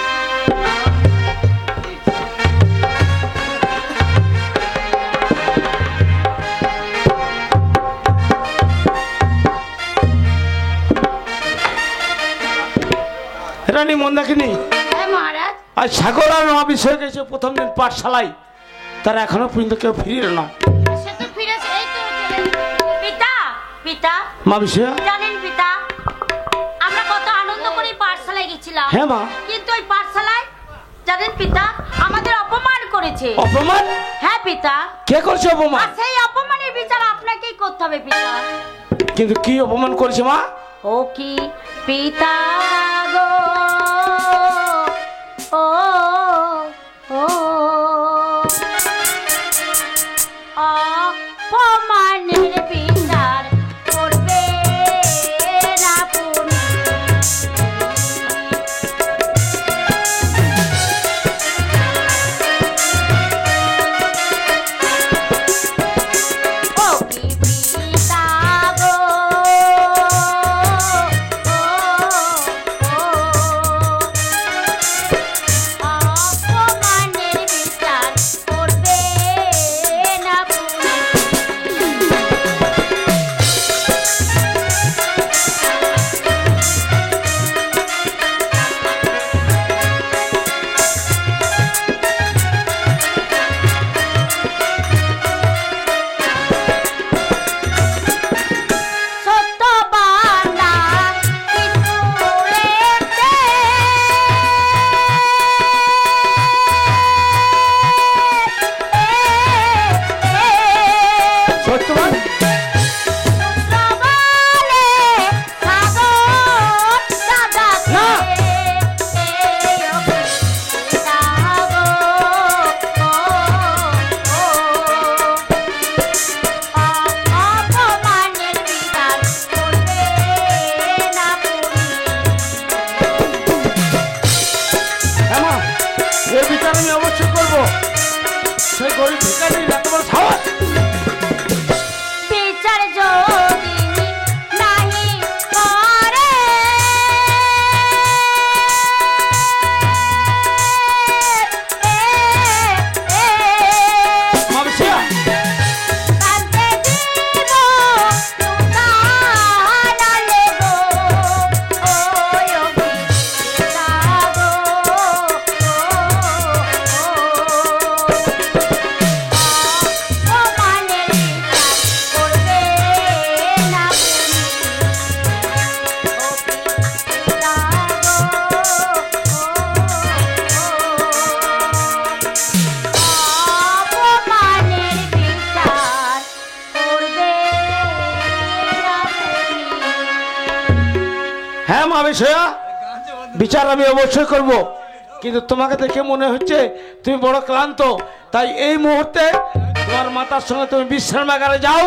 রানী মন্দাকিনী, হ্যাঁ মহারাজ। আর সাগর আর মহাবিষয় গেছে প্রথম দিন পাঠশালায়, তারা এখনো পর্যন্ত কেউ ফিরিল না। সে তো ফিরেছে, এই তো পিতা পিতা মা বিষয় জানেন পিতা, আমরা কত আনন্দ করে পাঠশালায় গেছিলাম। হ্যাঁ মা। কিন্তু ওই পাঠশালায় জানেন পিতা আমাদের অপমান করেছে। অপমান? হ্যাঁ পিতা। কে করছে অপমান? আর সেই অপমানের বিচার আপনাকেই করতে হবে পিতা। কিন্তু কি অপমান করেছে মা? ও কি পিতা গো, ও ও অপমানের বিচার করবে না তুমি। ও কি পিতা গো, অপমানের বিচার করবে করবো সেই গরিব ভিখারির এত বড় সাহস। বিচার যদি নাহি করে মাবসিয়া কাঁদতে দিব তুকারালে গো ওই অভিনেতা গো অপমানের বিচার করবে না অপমানের বিচার করবে না হ্যাঁ মাবসিয়া, বিচার আমি অবশ্যই করব, কিন্তু তোমাকে দেখে মনে হচ্ছে তুমি বড় ক্লান্ত, তাই এই মুহূর্তে তোমার মাতার সঙ্গে তুমি বিশ্রামাগারে যাও।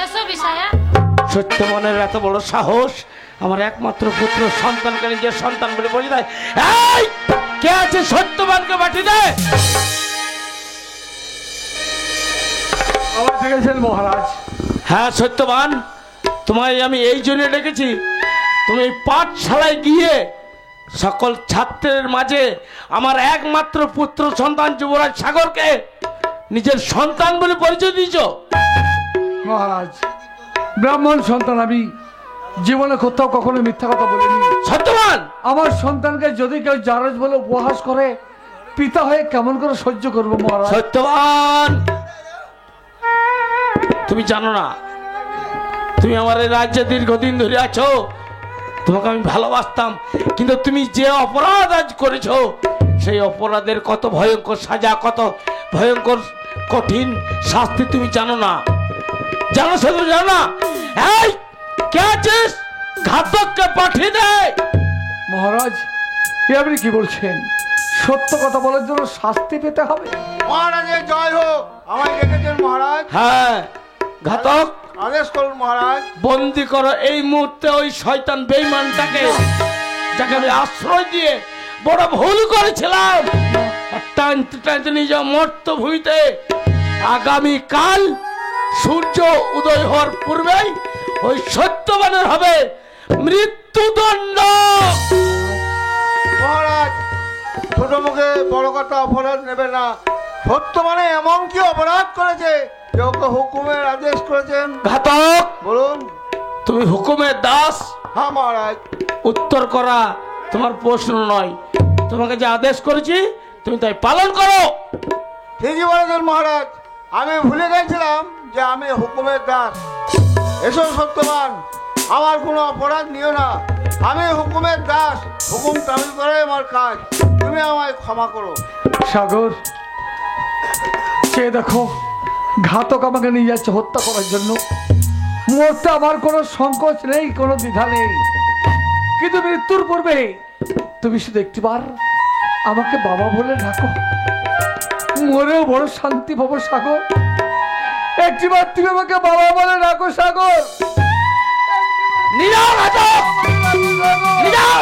এসো বিষয়া। সত্যবানের এত বড় সাহস, আমার একমাত্র পুত্র সন্তানকে নিজের সন্তান বলে বলে দেয়। এই কে আছে সত্যবানকে বাটি দে। আমার ডেকেছেন মহারাজ? হ্যাঁ সত্যবান, তোমায় আমি এই জন্য ডেকেছি, তুমি পাঠশালায় গিয়ে সকল ছাত্রের মাঝে আমার একমাত্র পুত্র সন্তান যুবরাজ সাগরকে নিজের সন্তান বলে পরিচয় দিয়েছ। মহারাজ, ব্রাহ্মণ সন্তান আমি, জীবনে কোথাও কখনো মিথ্যা কথা বলিনি। সত্যবান, আমার সন্তানকে যদি কেউ জারজ বলে উপহাস করে, পিতা হয়ে কেমন করে সহ্য করবো মহারাজ? সত্যবান, তুমি জানো না, তুমি আমার এই রাজ্যে দীর্ঘদিন ধরে আছো, তোমাকে আমি ভালোবাসতাম, কিন্তু তুমি যে অপরাধ আজ করেছো সেই অপরাধের কত ভয়ঙ্কর সাজা, কত ভয়ঙ্কর কঠিন শাস্তি তুমি জানো না। জানো শুধু জানো না। এই কে আছিস, ঘাতককে পাঠিয়ে দেয়। মহারাজ, এ আপনি কি বলছেন? সত্য কথা বলার জন্য শাস্তি পেতে হবে? মহারাজের জয় হোক। আমায় ডেকেছেন মহারাজ, হ্যাঁ, ঘাতক আদেশ করুন মহারাজ। বন্দি করো এই মুহূর্তে ওই শয়তান বেঈমানটাকে, যাকে আমি আশ্রয় দিয়ে বড় ভুল করেছিলাম। টানতে টানতে নিজ মর্ত ভূমিতে আগামী কাল সূর্য উদয় হওয়ার পূর্বেই ওই সত্যবানের হবে মৃত্যুদণ্ড। মহারাজ, ছোট মুখে বড় কথা অপরাধ নেবে না। সত্য মানে এমন কি অপরাধ করেছে যে ওকে হুকুমের আদেশ করেছেন? ঘাতক, বলুন। তুমি হুকুমের দাস। হ্যাঁ মহারাজ। উত্তর করা তোমার প্রশ্ন নয়, তোমাকে যে আদেশ করেছি তুমি তাই পালন করো। ঠিকই বলেছেন মহারাজ, আমি ভুলে গেছিলাম যে আমি হুকুমের দাস। এসো সত্যবান, আমার কোনো অপরাধ নিও না, আমি হুকুমের দাস, হুকুম তামিল করাই আমার কাজ, তুমি আমায় ক্ষমা করো। সাগর, চেয়ে দেখো, ঘাতক আমাকে নিয়ে যাচ্ছে হত্যা করার জন্য। মরতে আমার কোনো সংকোচ নেই, কোনো দ্বিধা নেই, কিন্তু মৃত্যুর পূর্বে তুমি শুধু একটিবার আমাকে বাবা বলে ডাকো, মরেও বড় শান্তি পাবো। সাগর, একটিবার তুমি আমাকে বাবা বলে ডাকো। সাগর, নিরাও ঘাতক, নিরাও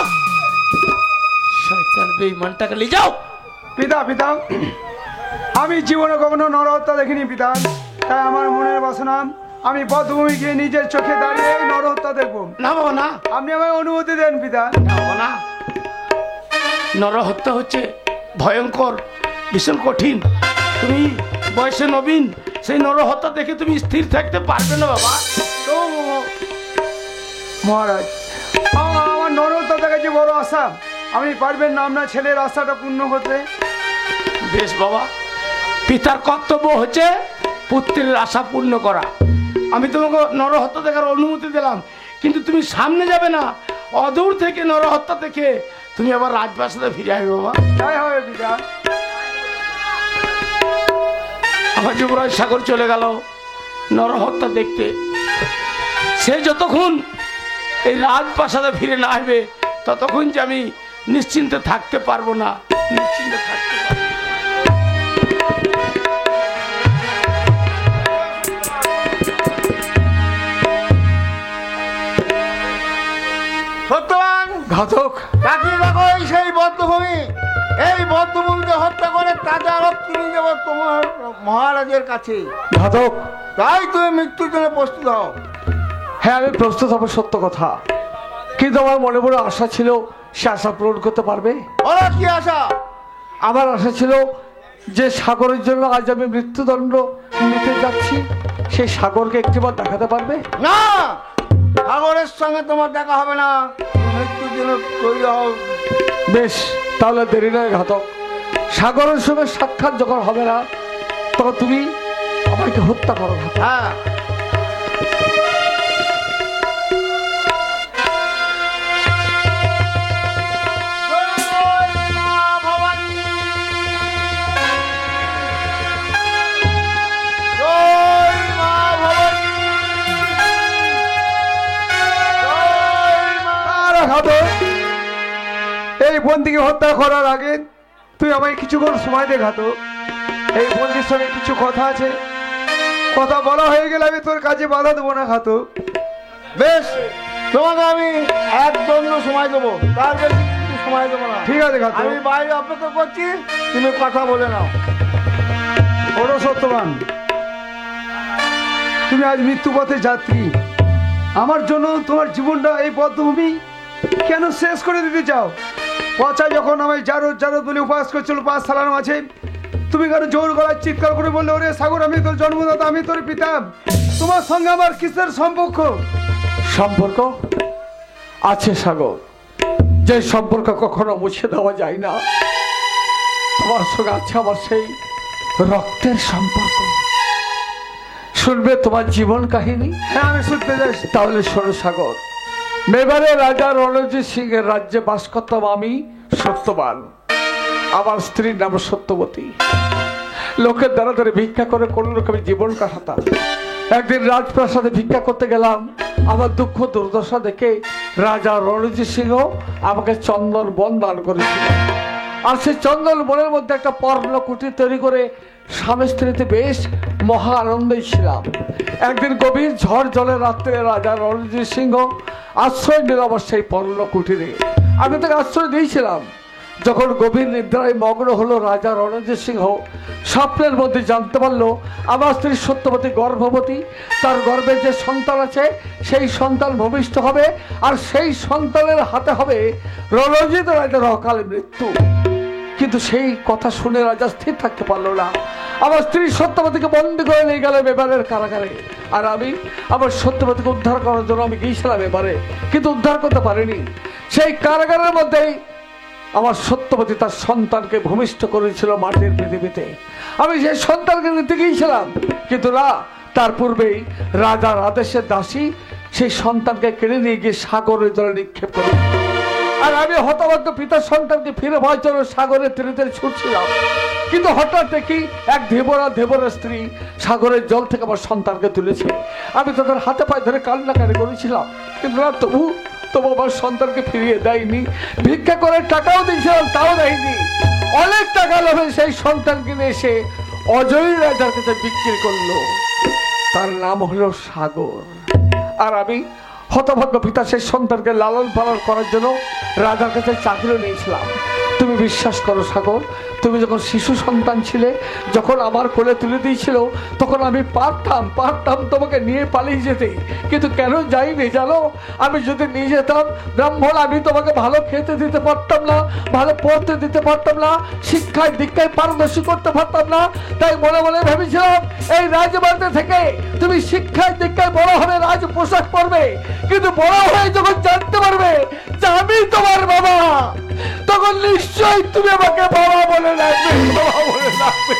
শয়তান বেঈমানটাকে নিয়ে যাও। পিতা পিতা, আমি জীবনে কখনো নরহত্যা দেখিনি পিতা, তাই আমার মনের বাসনা আমি পথভূমি গিয়ে নিজের চোখে দাঁড়িয়ে এই নরহত্যা দেখবো। না বাবা না, আপনি আমায় অনুমতি দেন পিতা। না বাবা না, নরহত্যা হচ্ছে ভয়ঙ্কর, ভীষণ কঠিন। তুমি বয়সে নবীন, সেই নরহত্যা দেখে তুমি স্থির থাকতে পারবে না বাবা। তো মহারাজ, আমার নরহত্যা দেখাচ্ছে বড় আশা, আপনি পারবেন না আপনার ছেলের আশাটা পূর্ণ করতে? বেশ বাবা, পিতার কর্তব্য হচ্ছে পুত্রের আশা পূর্ণ করা। আমি তোমাকে নরহত্যা দেখার অনুমতি দিলাম, কিন্তু তুমি সামনে যাবে না, অদূর থেকে নরহত্যা দেখে তুমি আবার রাজপ্রাসাদে ফিরে আসবে বাবা। তাই হবে পিতা। আমার যুবরাজ সাগর চলে গেল নরহত্যা দেখতে। সে যতক্ষণ এই রাজপ্রাসাদে ফিরে না আসবে ততক্ষণ যে আমি নিশ্চিন্তে থাকতে পারবো না, নিশ্চিন্তে থাকতে পারবো না। সত্যবান, ঘাতক, তাকিয়ে দেখো, এই সেই বদ্ধভূমি, এই বদ্ধভূমিতে হত্যা দেবো তোমার মহারাজের কাছে। ঘাতক, তাই তুমি মৃত্যুর জন্য প্রস্তুত হও। হ্যাঁ আমি প্রস্তুত হবো, সত্য কথা, কিন্তু আমার মনে বড় আশা ছিল, সে আশা পূরণ করতে পারবে? ওরা কি আশা? আমার আশা ছিল যে সাগরের জন্য আজ আমি মৃত্যুদণ্ড নিতে যাচ্ছি, সেই সাগরকে একটিবার দেখাতে পারবে? না, সাগরের সঙ্গে তোমার দেখা হবে না, তুমি মৃত্যুর জন্য তৈরি হও। বেশ, তাহলে দেরি নয় ঘাতক, সাগরের সঙ্গে সাক্ষাৎ যখন হবে না তখন তুমি আমাকে হত্যা করো ঘাতক। হ্যাঁ, এই বন্দিকে হত্যা করার আগে তুই আমায় কিছুক্ষণ সময় দে ঘাতক। এই বন্দির সঙ্গে কিছু কথা আছে, কথা বলা হয়ে গেলে আমি তোর কাজে বাধা দেবো না ঘাতক। বেশ, তোমাকে আমি এক দণ্ড সময় দেবো, তার বেশি কিছু সময় দেবো না। ঠিক আছে ঘাতক, আমি বাইরে অপেক্ষা করছি, তুমি কথা বলে নাও। বড় সত্যবান, তুমি আজ মৃত্যু পথে যাত্রী, আমার জন্য তোমার জীবনটা এই বদ্ধভূমি কেন শেষ করে দিতে চাও? পচা যখন আমায় জারদ জারদ বলে উপাস করছিল 5 সালার মাঝে, তুমি কেন জোর গলায় চিৎকার করে বললে, ওরে সাগর আমি তোর জন্মদাতা, আমি তোর পিতা, তোমার সঙ্গে আমার কিসের সম্পর্ক? সম্পর্ক আছে সাগর, যে সম্পর্ক কখনো মুছে দেওয়া যায় না। তোমার সঙ্গে আছে আমার সেই রক্তের সম্পর্ক। শুনবে তোমার জীবন কাহিনী? হ্যাঁ আমি শুনতে চাই। তাহলে শোনো সাগর, মেবারে রাজা রণজিৎ সিং এর রাজ্যে বাস করতাম আমি সত্যবান। আমার স্ত্রীর নাম সত্যবতী। লোকের দ্বারা ধরে ভিক্ষা করে কোন রকমের জীবন কাটাতাম। একদিন রাজপ্রাসাদে ভিক্ষা করতে গেলাম, আমার দুঃখ দুর্দশা দেখে রাজা রণজিৎ সিংহ আমাকে চন্দন বন দান করেছিল। আর সেই চন্দন বনের মধ্যে একটা পর্ণ কুটির তৈরি করে স্বামী স্ত্রীতে বেশ মহা আনন্দেই ছিলাম। একদিন গভীর ঝড় জলের রাত্রে রাজা রণজিৎ সিংহ আশ্রয় নিল আমার সেই পর্ণ কুটিরে। আমি তাকে আশ্রয় দিয়েছিলাম। যখন গভীর নিদ্রায় মগ্ন হলো রাজা রণজিৎ সিংহ, স্বপ্নের মধ্যে জানতে পারলো আমার স্ত্রী সত্যবতী গর্ভবতী, তার গর্ভে যে সন্তান আছে সেই সন্তান ভূমিষ্ঠ হবে, আর সেই সন্তানের হাতে হবে রণজিৎ রাজার অকাল মৃত্যু। কিন্তু সেই কথা শুনে রাজা স্থির থাকতে পারলো না। আমার স্ত্রী সত্যবতীকে বন্দি করে নিয়ে গেল মেবারের কারাগারে। আর আমি আমার সত্যবতীকে উদ্ধার করার জন্য আমি গিয়েছিলাম এবারে, কিন্তু উদ্ধার করতে পারিনি। সেই কারাগারের মধ্যেই আমার সত্যবতী তার সন্তানকে ভূমিষ্ঠ করেছিল মাটির পৃথিবীতে। আমি সেই সন্তানকে নিতে গিয়েছিলাম, কিন্তু না, তার পূর্বেই রাজার আদেশের দাসী সেই সন্তানকে কেড়ে নিয়ে গিয়ে সাগরের জলে নিক্ষেপ করে। আর আমি হতভাগ্য পিতার সন্তানকে ফিরে পাওয়ার জন্য সাগরের তীরে তীরে ছুটছিলাম, কিন্তু হঠাৎ দেখি এক দেবরের স্ত্রী সাগরের জল থেকে আমার সন্তানকে তুলেছে। আমি তাদের হাতে পায়ে ধরে কান্নাকাটি করেছিলাম, কিন্তু না, তবু আমার সন্তানকে ফিরিয়ে দেয়নি। ভিক্ষা করে টাকাও দিয়েছিলাম, তাও দেয়নি। অনেক টাকা লোভে সেই সন্তানকে নিয়ে এসে অজয় রাজার কাছে বিক্রি করলো। তার নাম হলো সাগর। আর আমি হতভাগ্য পিতা সেই সন্তানকে লালন পালন করার জন্য রাজার কাছে চাকরি নিয়েছিলাম। তুমি বিশ্বাস করো সাগর, তুমি যখন শিশু সন্তান ছিলে, যখন আমার কোলে তুলে দিয়েছিল, তখন আমি পারতাম তোমাকে নিয়ে পালিয়ে যেতে, কিন্তু কেন যাইনি জানো? আমি যদি নিয়ে যেতাম ব্রাহ্মণ, আমি তোমাকে ভালো খেতে দিতে পারতাম না, ভালো পড়তে দিতে পারতাম না, শিক্ষায় দীক্ষায় পারদর্শী করতে পারতাম না। তাই মনে মনে ভেবেছিলাম এই রাজবাড়িতে থেকে তুমি শিক্ষায় দীক্ষায় বড় হবে, রাজ পোশাক পরবে, কিন্তু বড় হয়ে যখন জানতে পারবে যে আমি তোমার বাবা, তখন নিশ্চয়ই তুমি আমাকে বাবা বলে রাখবে, বাবা বলে রাখবে।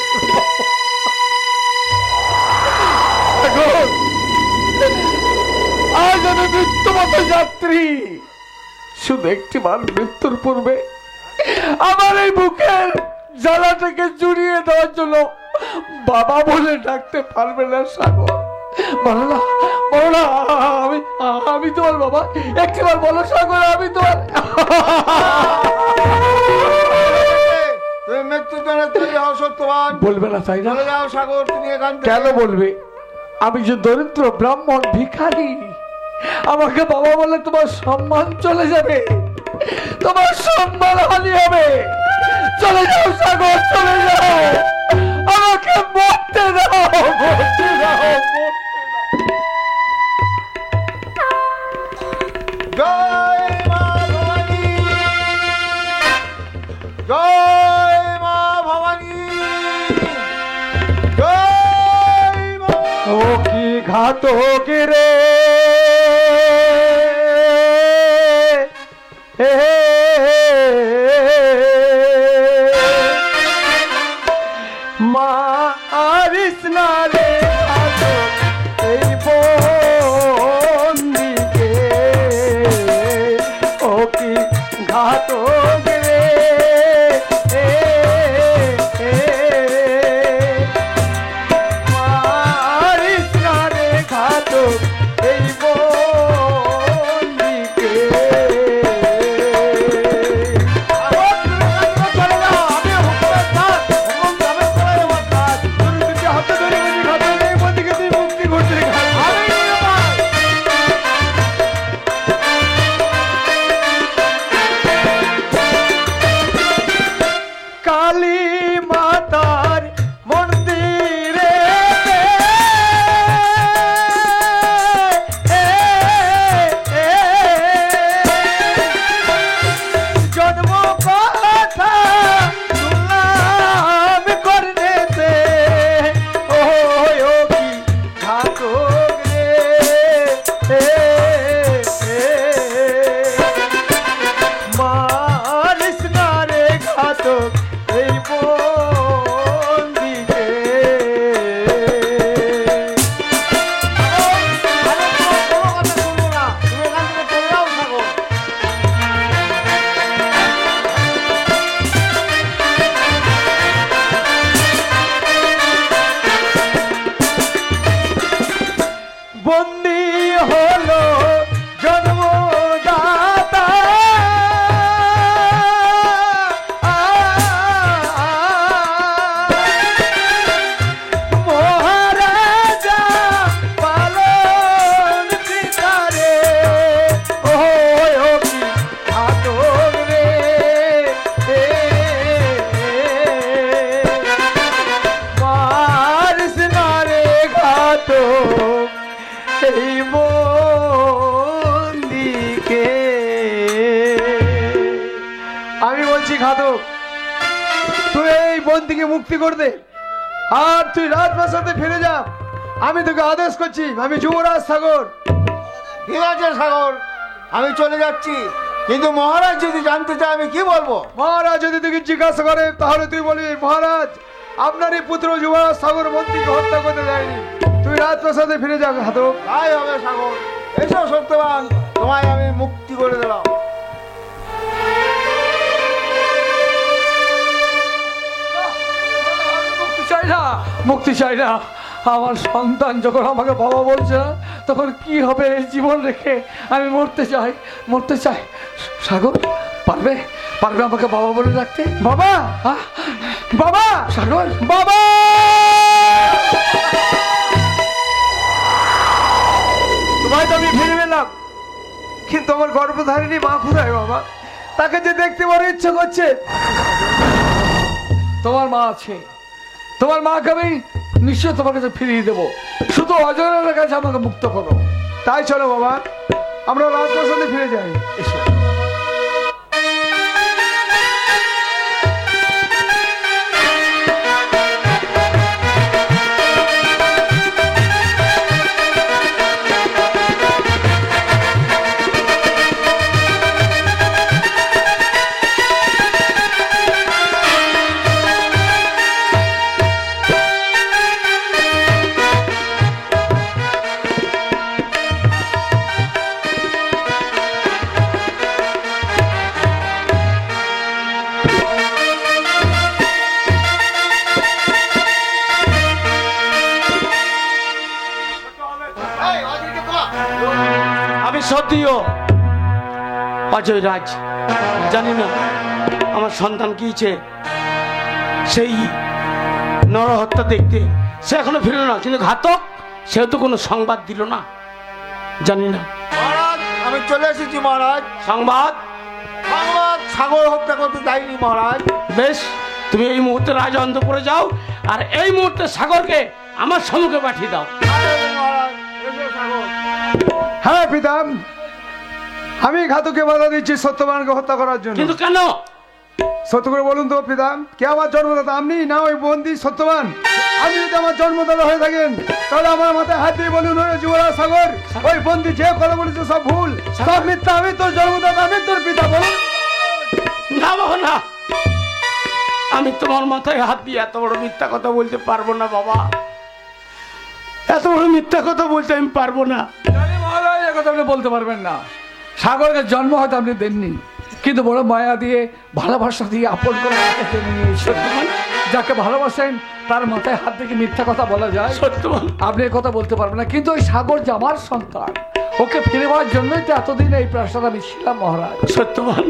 আজ আমি মৃত্যুমত যাত্রী, শুধু একটিবার মৃত্যুর পূর্বে আমার এই বুকের জ্বালাটাকে জুড়িয়ে দেওয়ার জন্য বাবা বলে ডাকতে পারবে না সাগর। বলো না আমি তোমার বাবা, একটিবার বলো সাগর আমি তোমার। তুমি মৃত্যুর জন্য তৈরি হও সত্যবান। বলবে না তাই না? চলে যাও সাগর, তুমি এখান থেকে। কেন বলবে? আমি যে দরিদ্র ব্রাহ্মণ ভিখারি, আমাকে বাবা বলে তোমার সম্মান চলে যাবে, তোমার সম্মান হানি হবে। চলে যাও সাগর, চলে যাও। ঘাতক রে মারিস না রে ঘাতক এই বন্দিকে, ও কি ঘাতক রে মারিস না রে ঘাতক এই বন্দিকে। কালী মাতার মন্দিরে জন্ম কথা শুনলাম করতেছে, ও কি ঘাতক রে মারিস না রে ঘাতক এই বন্দিকে। বন্দি হলো জন্মদাতা মহারাজা পালন পিতারে, ও কি ঘাতক রে মারিস না রে ঘাতক এই বন্দিকে। আমি বলছি ঘাতক, তুই এই বন্দিকে মুক্তি করে দে আর তুই রাজপ্রাসাদে ফিরে যা। আমি তোকে আদেশ করছি, আমি যুবরাজ সাগর। ঠিক আছে সাগর, আমি চলে যাচ্ছি, কিন্তু মহারাজ যদি জানতে চায় আমি কি বলবো? মহারাজ যদি তোকে জিজ্ঞাসা করে তাহলে তুই বলবি, মহারাজ আপনারই পুত্র যুবরাজ সাগর বন্দিকে হত্যা করতে দেয়নি। তুই রাজপ্রাসাদে ফিরে যা ঘাতক। তাই হবে সাগর, এসো সত্যবান, তোমায় আমি মুক্তি করে দিলাম। মুক্তি চাই না, মুক্তি চাই না। আমার সন্তান যখন আমাকে বাবা বলছে না, তখন কি হবে? এই জীবন রেখে আমি মরতে চাই, মরতে চাই। সাগর পারবে, পারবে আমাকে বাবা বলে রাখতে? বাবা, হ্যাঁ বাবা, সাগর, বাবা। তোমায় তো আমি ফিরে পেলাম, কিন্তু আমার গর্ভধারিণী মা কোথায় বাবা? তাকে যে দেখতে বড় ইচ্ছে করছে। তোমার মা আছে, তোমার মাকে আমি নিশ্চয় তোমার কাছে ফিরিয়ে দেবো। শুধু অজয়ের কাছে আমাকে মুক্ত করো। তাই চলো বাবা, আমরা রাজপ্রাসাদে ফিরে যাই। এসো। আমি সত্যিও অজয় রাজ, জানি না আমার সন্তান কি ইচ্ছে সেই নরহত্যা দেখতে। সে এখনো ফিরল না, কিন্তু ঘাতক সেও তো কোনো সংবাদ দিল না, জানি না। মহারাজ আমি চলে এসেছি মহারাজ। সংবাদ? সংবাদ সাগর হত্যা করতে যাইনি মহারাজ। বেশ, তুমি এই মুহূর্তে রাজ অন্তপুরে যাও আর এই মুহূর্তে সাগরকে আমার সম্মুখে পাঠিয়ে দাও। মহারাজ এসো সাগর। হ্যাঁ পিতা, আমি ঘাতককে বাধা দিচ্ছি সত্যবানকে হত্যা করার জন্য। কিন্তু কেন? সত্য করে বলুন তো পিতা, কে আমার জন্মদাতা, আপনি না ওই বন্দি সত্যবান? আপনি যদি আমার জন্মদাতা হয়ে থাকেন তাহলে আমার মাথায় হাত দিয়ে বলুন ওরে যুবরাজ সাগর, ওই বন্দি যে কথা বলেছে সব ভুল, সব মিথ্যা। আমি তোর জন্মদাতা, আমি তোর পিতা। বলুন। না বাবা না, আমি তোমার মাথায় হাত দিয়ে এত বড় মিথ্যা কথা বলতে পারবো না বাবা, এত বড় মিথ্যা কথা বলতে আমি পারবো না। জানি মহারাজ, এ কথা আপনি বলতে পারবেন না। সাগরকে জন্ম হয়তো আপনি দেননি, কিন্তু বড় মায়া দিয়ে ভালোবাসা দিয়ে আপন করে টেনে নিয়েছেন। যাকে ভালোবাসেন তার মাথায় হাত থেকে মিথ্যা কথা বলা যায়? সত্যবান, আপনি এ কথা বলতে পারবেন না। কিন্তু ওই সাগর যে আমার সন্তান, ওকে ফিরে পাওয়ার জন্যই তো এতদিন এই প্রাসাদ আমি ছিলাম মহারাজ। সত্যবান,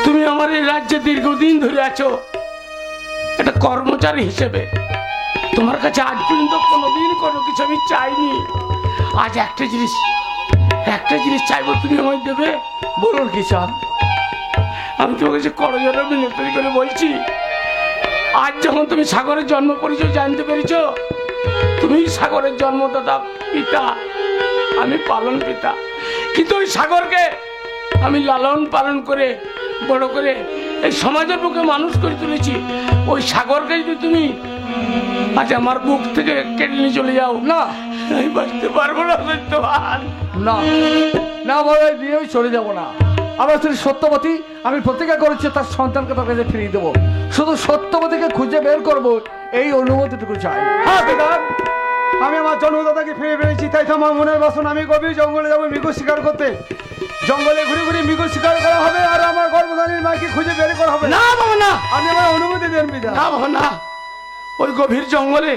তুমি আমার এই রাজ্যে দীর্ঘদিন ধরে আছো একটা কর্মচারী হিসেবে। তোমার কাছে আজ পর্যন্ত কোনোদিন কোনো কিছু আমি চাইনি। আজ একটা জিনিস চাইবো, তুমি আমায় দেবে? বলুন কি চান? আমি তোমার কাছে করজোড়ে মিনতি করে বলছি, আজ যখন তুমি সাগরের জন্ম পরিচয় জানতে পেরেছো, তুমি সাগরের জন্মদাতা পিতা, আমি পালন পিতা। কিন্তু ওই সাগরকে আমি লালন পালন করে বড় করে এই সমাজের বুকে মানুষ করে তুলেছি। ওই সাগরকে যদি তুমি আজ আমার বুক থেকে কেটে নিয়ে চলে যাও, না, আমি বাঁচতে পারবো না। সত্যবান, না না মহারাজ, নিয়েই চলে যাব না। আমার স্ত্রী সত্যবতী, আমি প্রতিজ্ঞা করেছি তার সন্তানকে তার কাছে ফিরিয়ে দেবো। শুধু সত্যবতীকে খুঁজে বের করবো, এই অনুমতিটুকু চাই। হ্যাঁ পিতা, আমি আমার জন্মদাতাকে ফিরে পেয়েছি, তাই তো আমার মনের বাসনা আমি গভীর জঙ্গলে যাবো মৃগ শিকার করতে। জঙ্গলে ঘুরে ঘুরে মৃগ শিকার করা হবে আর আমার গর্ভধারীর মাকে খুঁজে বের করা হবে। না বাবা না, আপনি আমার অনুমতি দেন পিতা। না বাবা না, ওই গভীর জঙ্গলে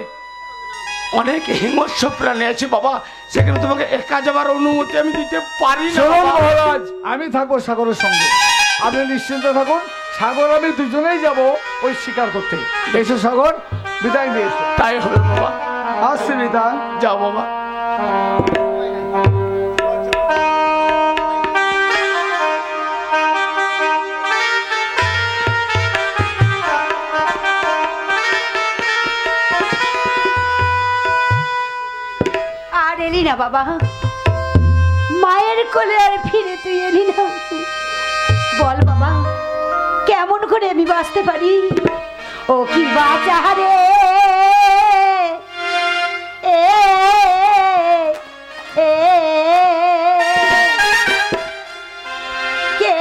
অনেক হিংস্র প্রাণী আছে বাবা, সেখানে তোমাকে একা যাবার অনুমতি আমি দিতে পারি না। চলুন বাবা। মহারাজ, আমি থাকবো সাগরের সঙ্গে। আপনি নিশ্চিন্ত থাকুন, সাগর আমি দুজনেই যাব ওই শিকার করতে। এসো সাগর, বিদায় দিয়েছে। তাই হবে বাবা, আসছি পিতা। যাও বাবা। আর এলি না বাবা, মায়ের কোলে আর ফিরে তুই এলি না। বল বাবা, কেমন করে আমি বাঁচতে পারি? ও কি বাঁচা রে, এ এ কে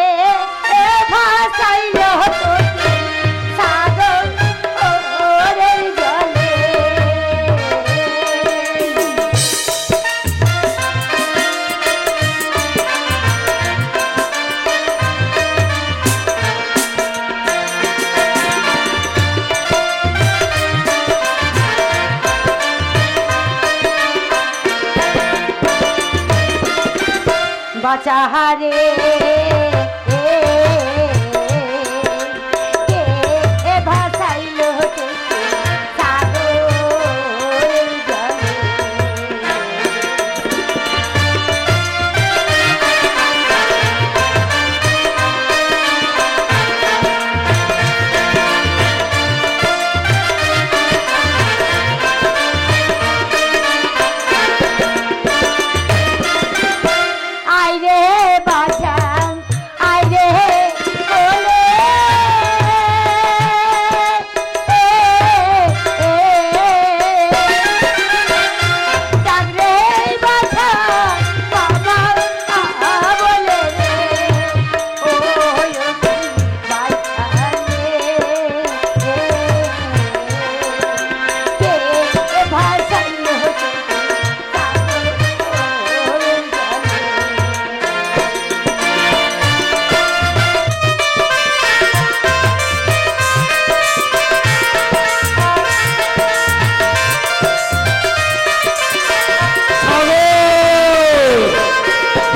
ভাসাইল তোকে সাগর ওরের জলে। বাঁচাহারে কে ভাসাইল তোকে সাগরের জলে। আইরে বাছা, আইরে কোলে, ডাকরে বাছা বাবা বলে রে, ও বাছা রে কে ভাসাইল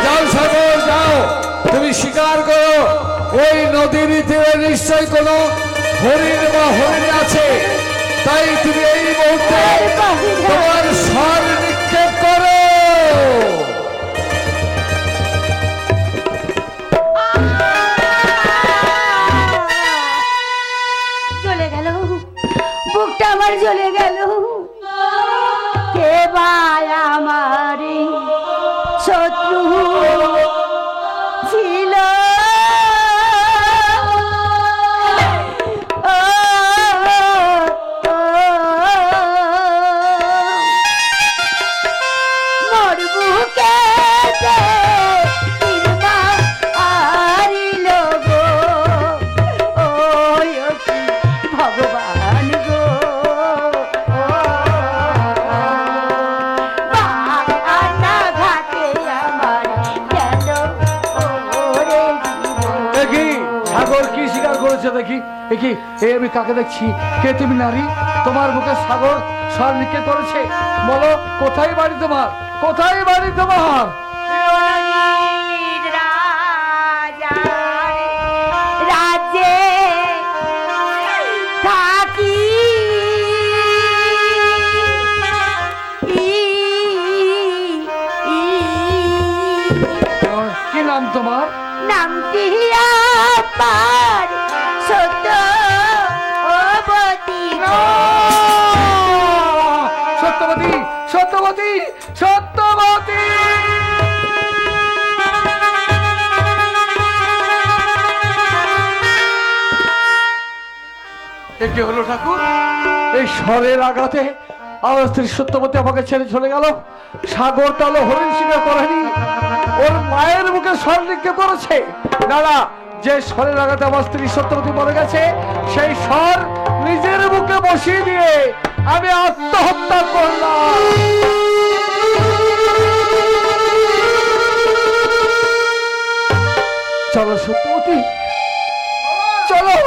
যাও সাগর, যাও, তুমি শিকার করো। ওই নদীর তীরে নিশ্চয়ই কোনো হরিণ বা হরিণ আছে, তাই তুমি এই মুহূর্তে তোমার স্বর নিক্ষেপ করো। চলে গেল, বুকটা আমার চলে গেল। কে ভাই আমার শত্রু ছিল, ও কি এই আমি কাকে দেখছি? কে তুমি নারী? তোমার মুখে সাগর স্বর নিক্ষেপ করেছে। বলো কোথায় বাড়ি তোমার? কোথায় বাড়ি তোমার? রাজ্যে থাকি কি নাম তোমার? নামটি আমার সত্যবতী। সত্যবতী, সত্যবতী, সত্যবতী। কি হলো ঠাকুর? এই স্বরের আঘাতে আমার স্ত্রী সত্যবতী আমাকে ছেড়ে চলে গেল। সাগর তাহলে হরিণ শিকার করেনি, ওর মায়ের মুখে স্বর নিক্ষেপ করেছে। না না, যে স্বরের আঘাতে আমার স্ত্রী সত্যবতী মরে গেছে, সেই স্বর নিজের মুখে বসিয়ে দিয়ে আমি আত্মহত্যা করলাম। চলো সত্যবতী, চলো।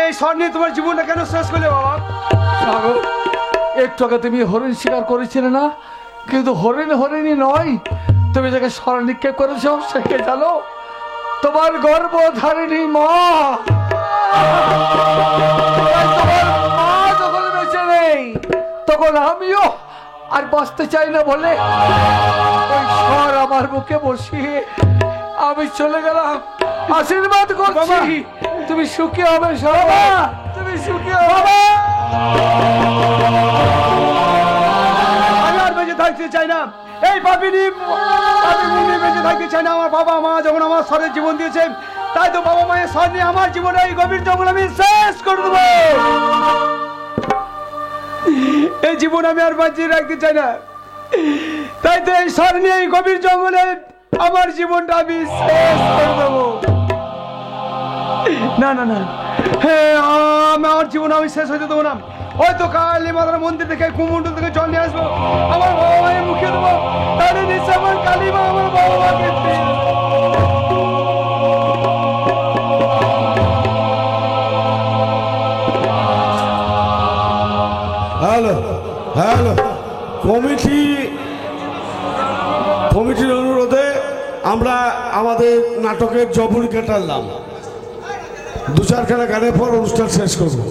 এই স্বর নিয়ে তোমার জীবনটা কেন শেষ করলে বাবা? সাগর, একটু আগে তুমি হরিণ শিকার করেছিলে না? কিন্তু হরিণই নয়, তুমি যাকে স্বর নিক্ষেপ করেছো সেকে জানো? তোমার গর্ভধারিণী মা। তোমার মা যখন বেঁচে নেই, তখন আমিও আর বাঁচতে চাই না বলে ওই স্বর আমার মুখে বসিয়ে আমি চলে গেলাম। আশীর্বাদ করছি তুমি সুখী হবে সবা, তুমি সুখী হবে। আমি আর বেঁচে থাকতে চাই না, এই পাপিনি বেঁচে থাকতে চাই না। আমার বাবা মা যখন আমার স্বরের জীবন দিয়েছে, তাই তো বাবা মায়ের স্বর নিয়ে আমার জীবনে এই গভীর জঙ্গল আমি শেষ করে দেবো। এই জীবন আমি আর বাঁচিয়ে রাখতে চাই না, তাই তো এই স্বর নিয়ে এই গভীর জঙ্গলে আমার জীবনটা আমি শেষ করে দেবো। না না না, আমার জীবন আমি শেষ হতে দেবো না। হয়তো কালী মাতার মন্দির থেকে কুমুন্ডল থেকে জল নিয়ে আসবো, আমার বাবা মায়ের মুখে দেবো, তাহলে নিশ্চয় আমার কালী মা আমার বাবা মাকে হ্যালো হ্যালো কমিটির অনুরোধে আমরা আমাদের নাটকের জবুরি কাটালাম। 2-4 খানা গানের পর অনুষ্ঠান শেষ করবো।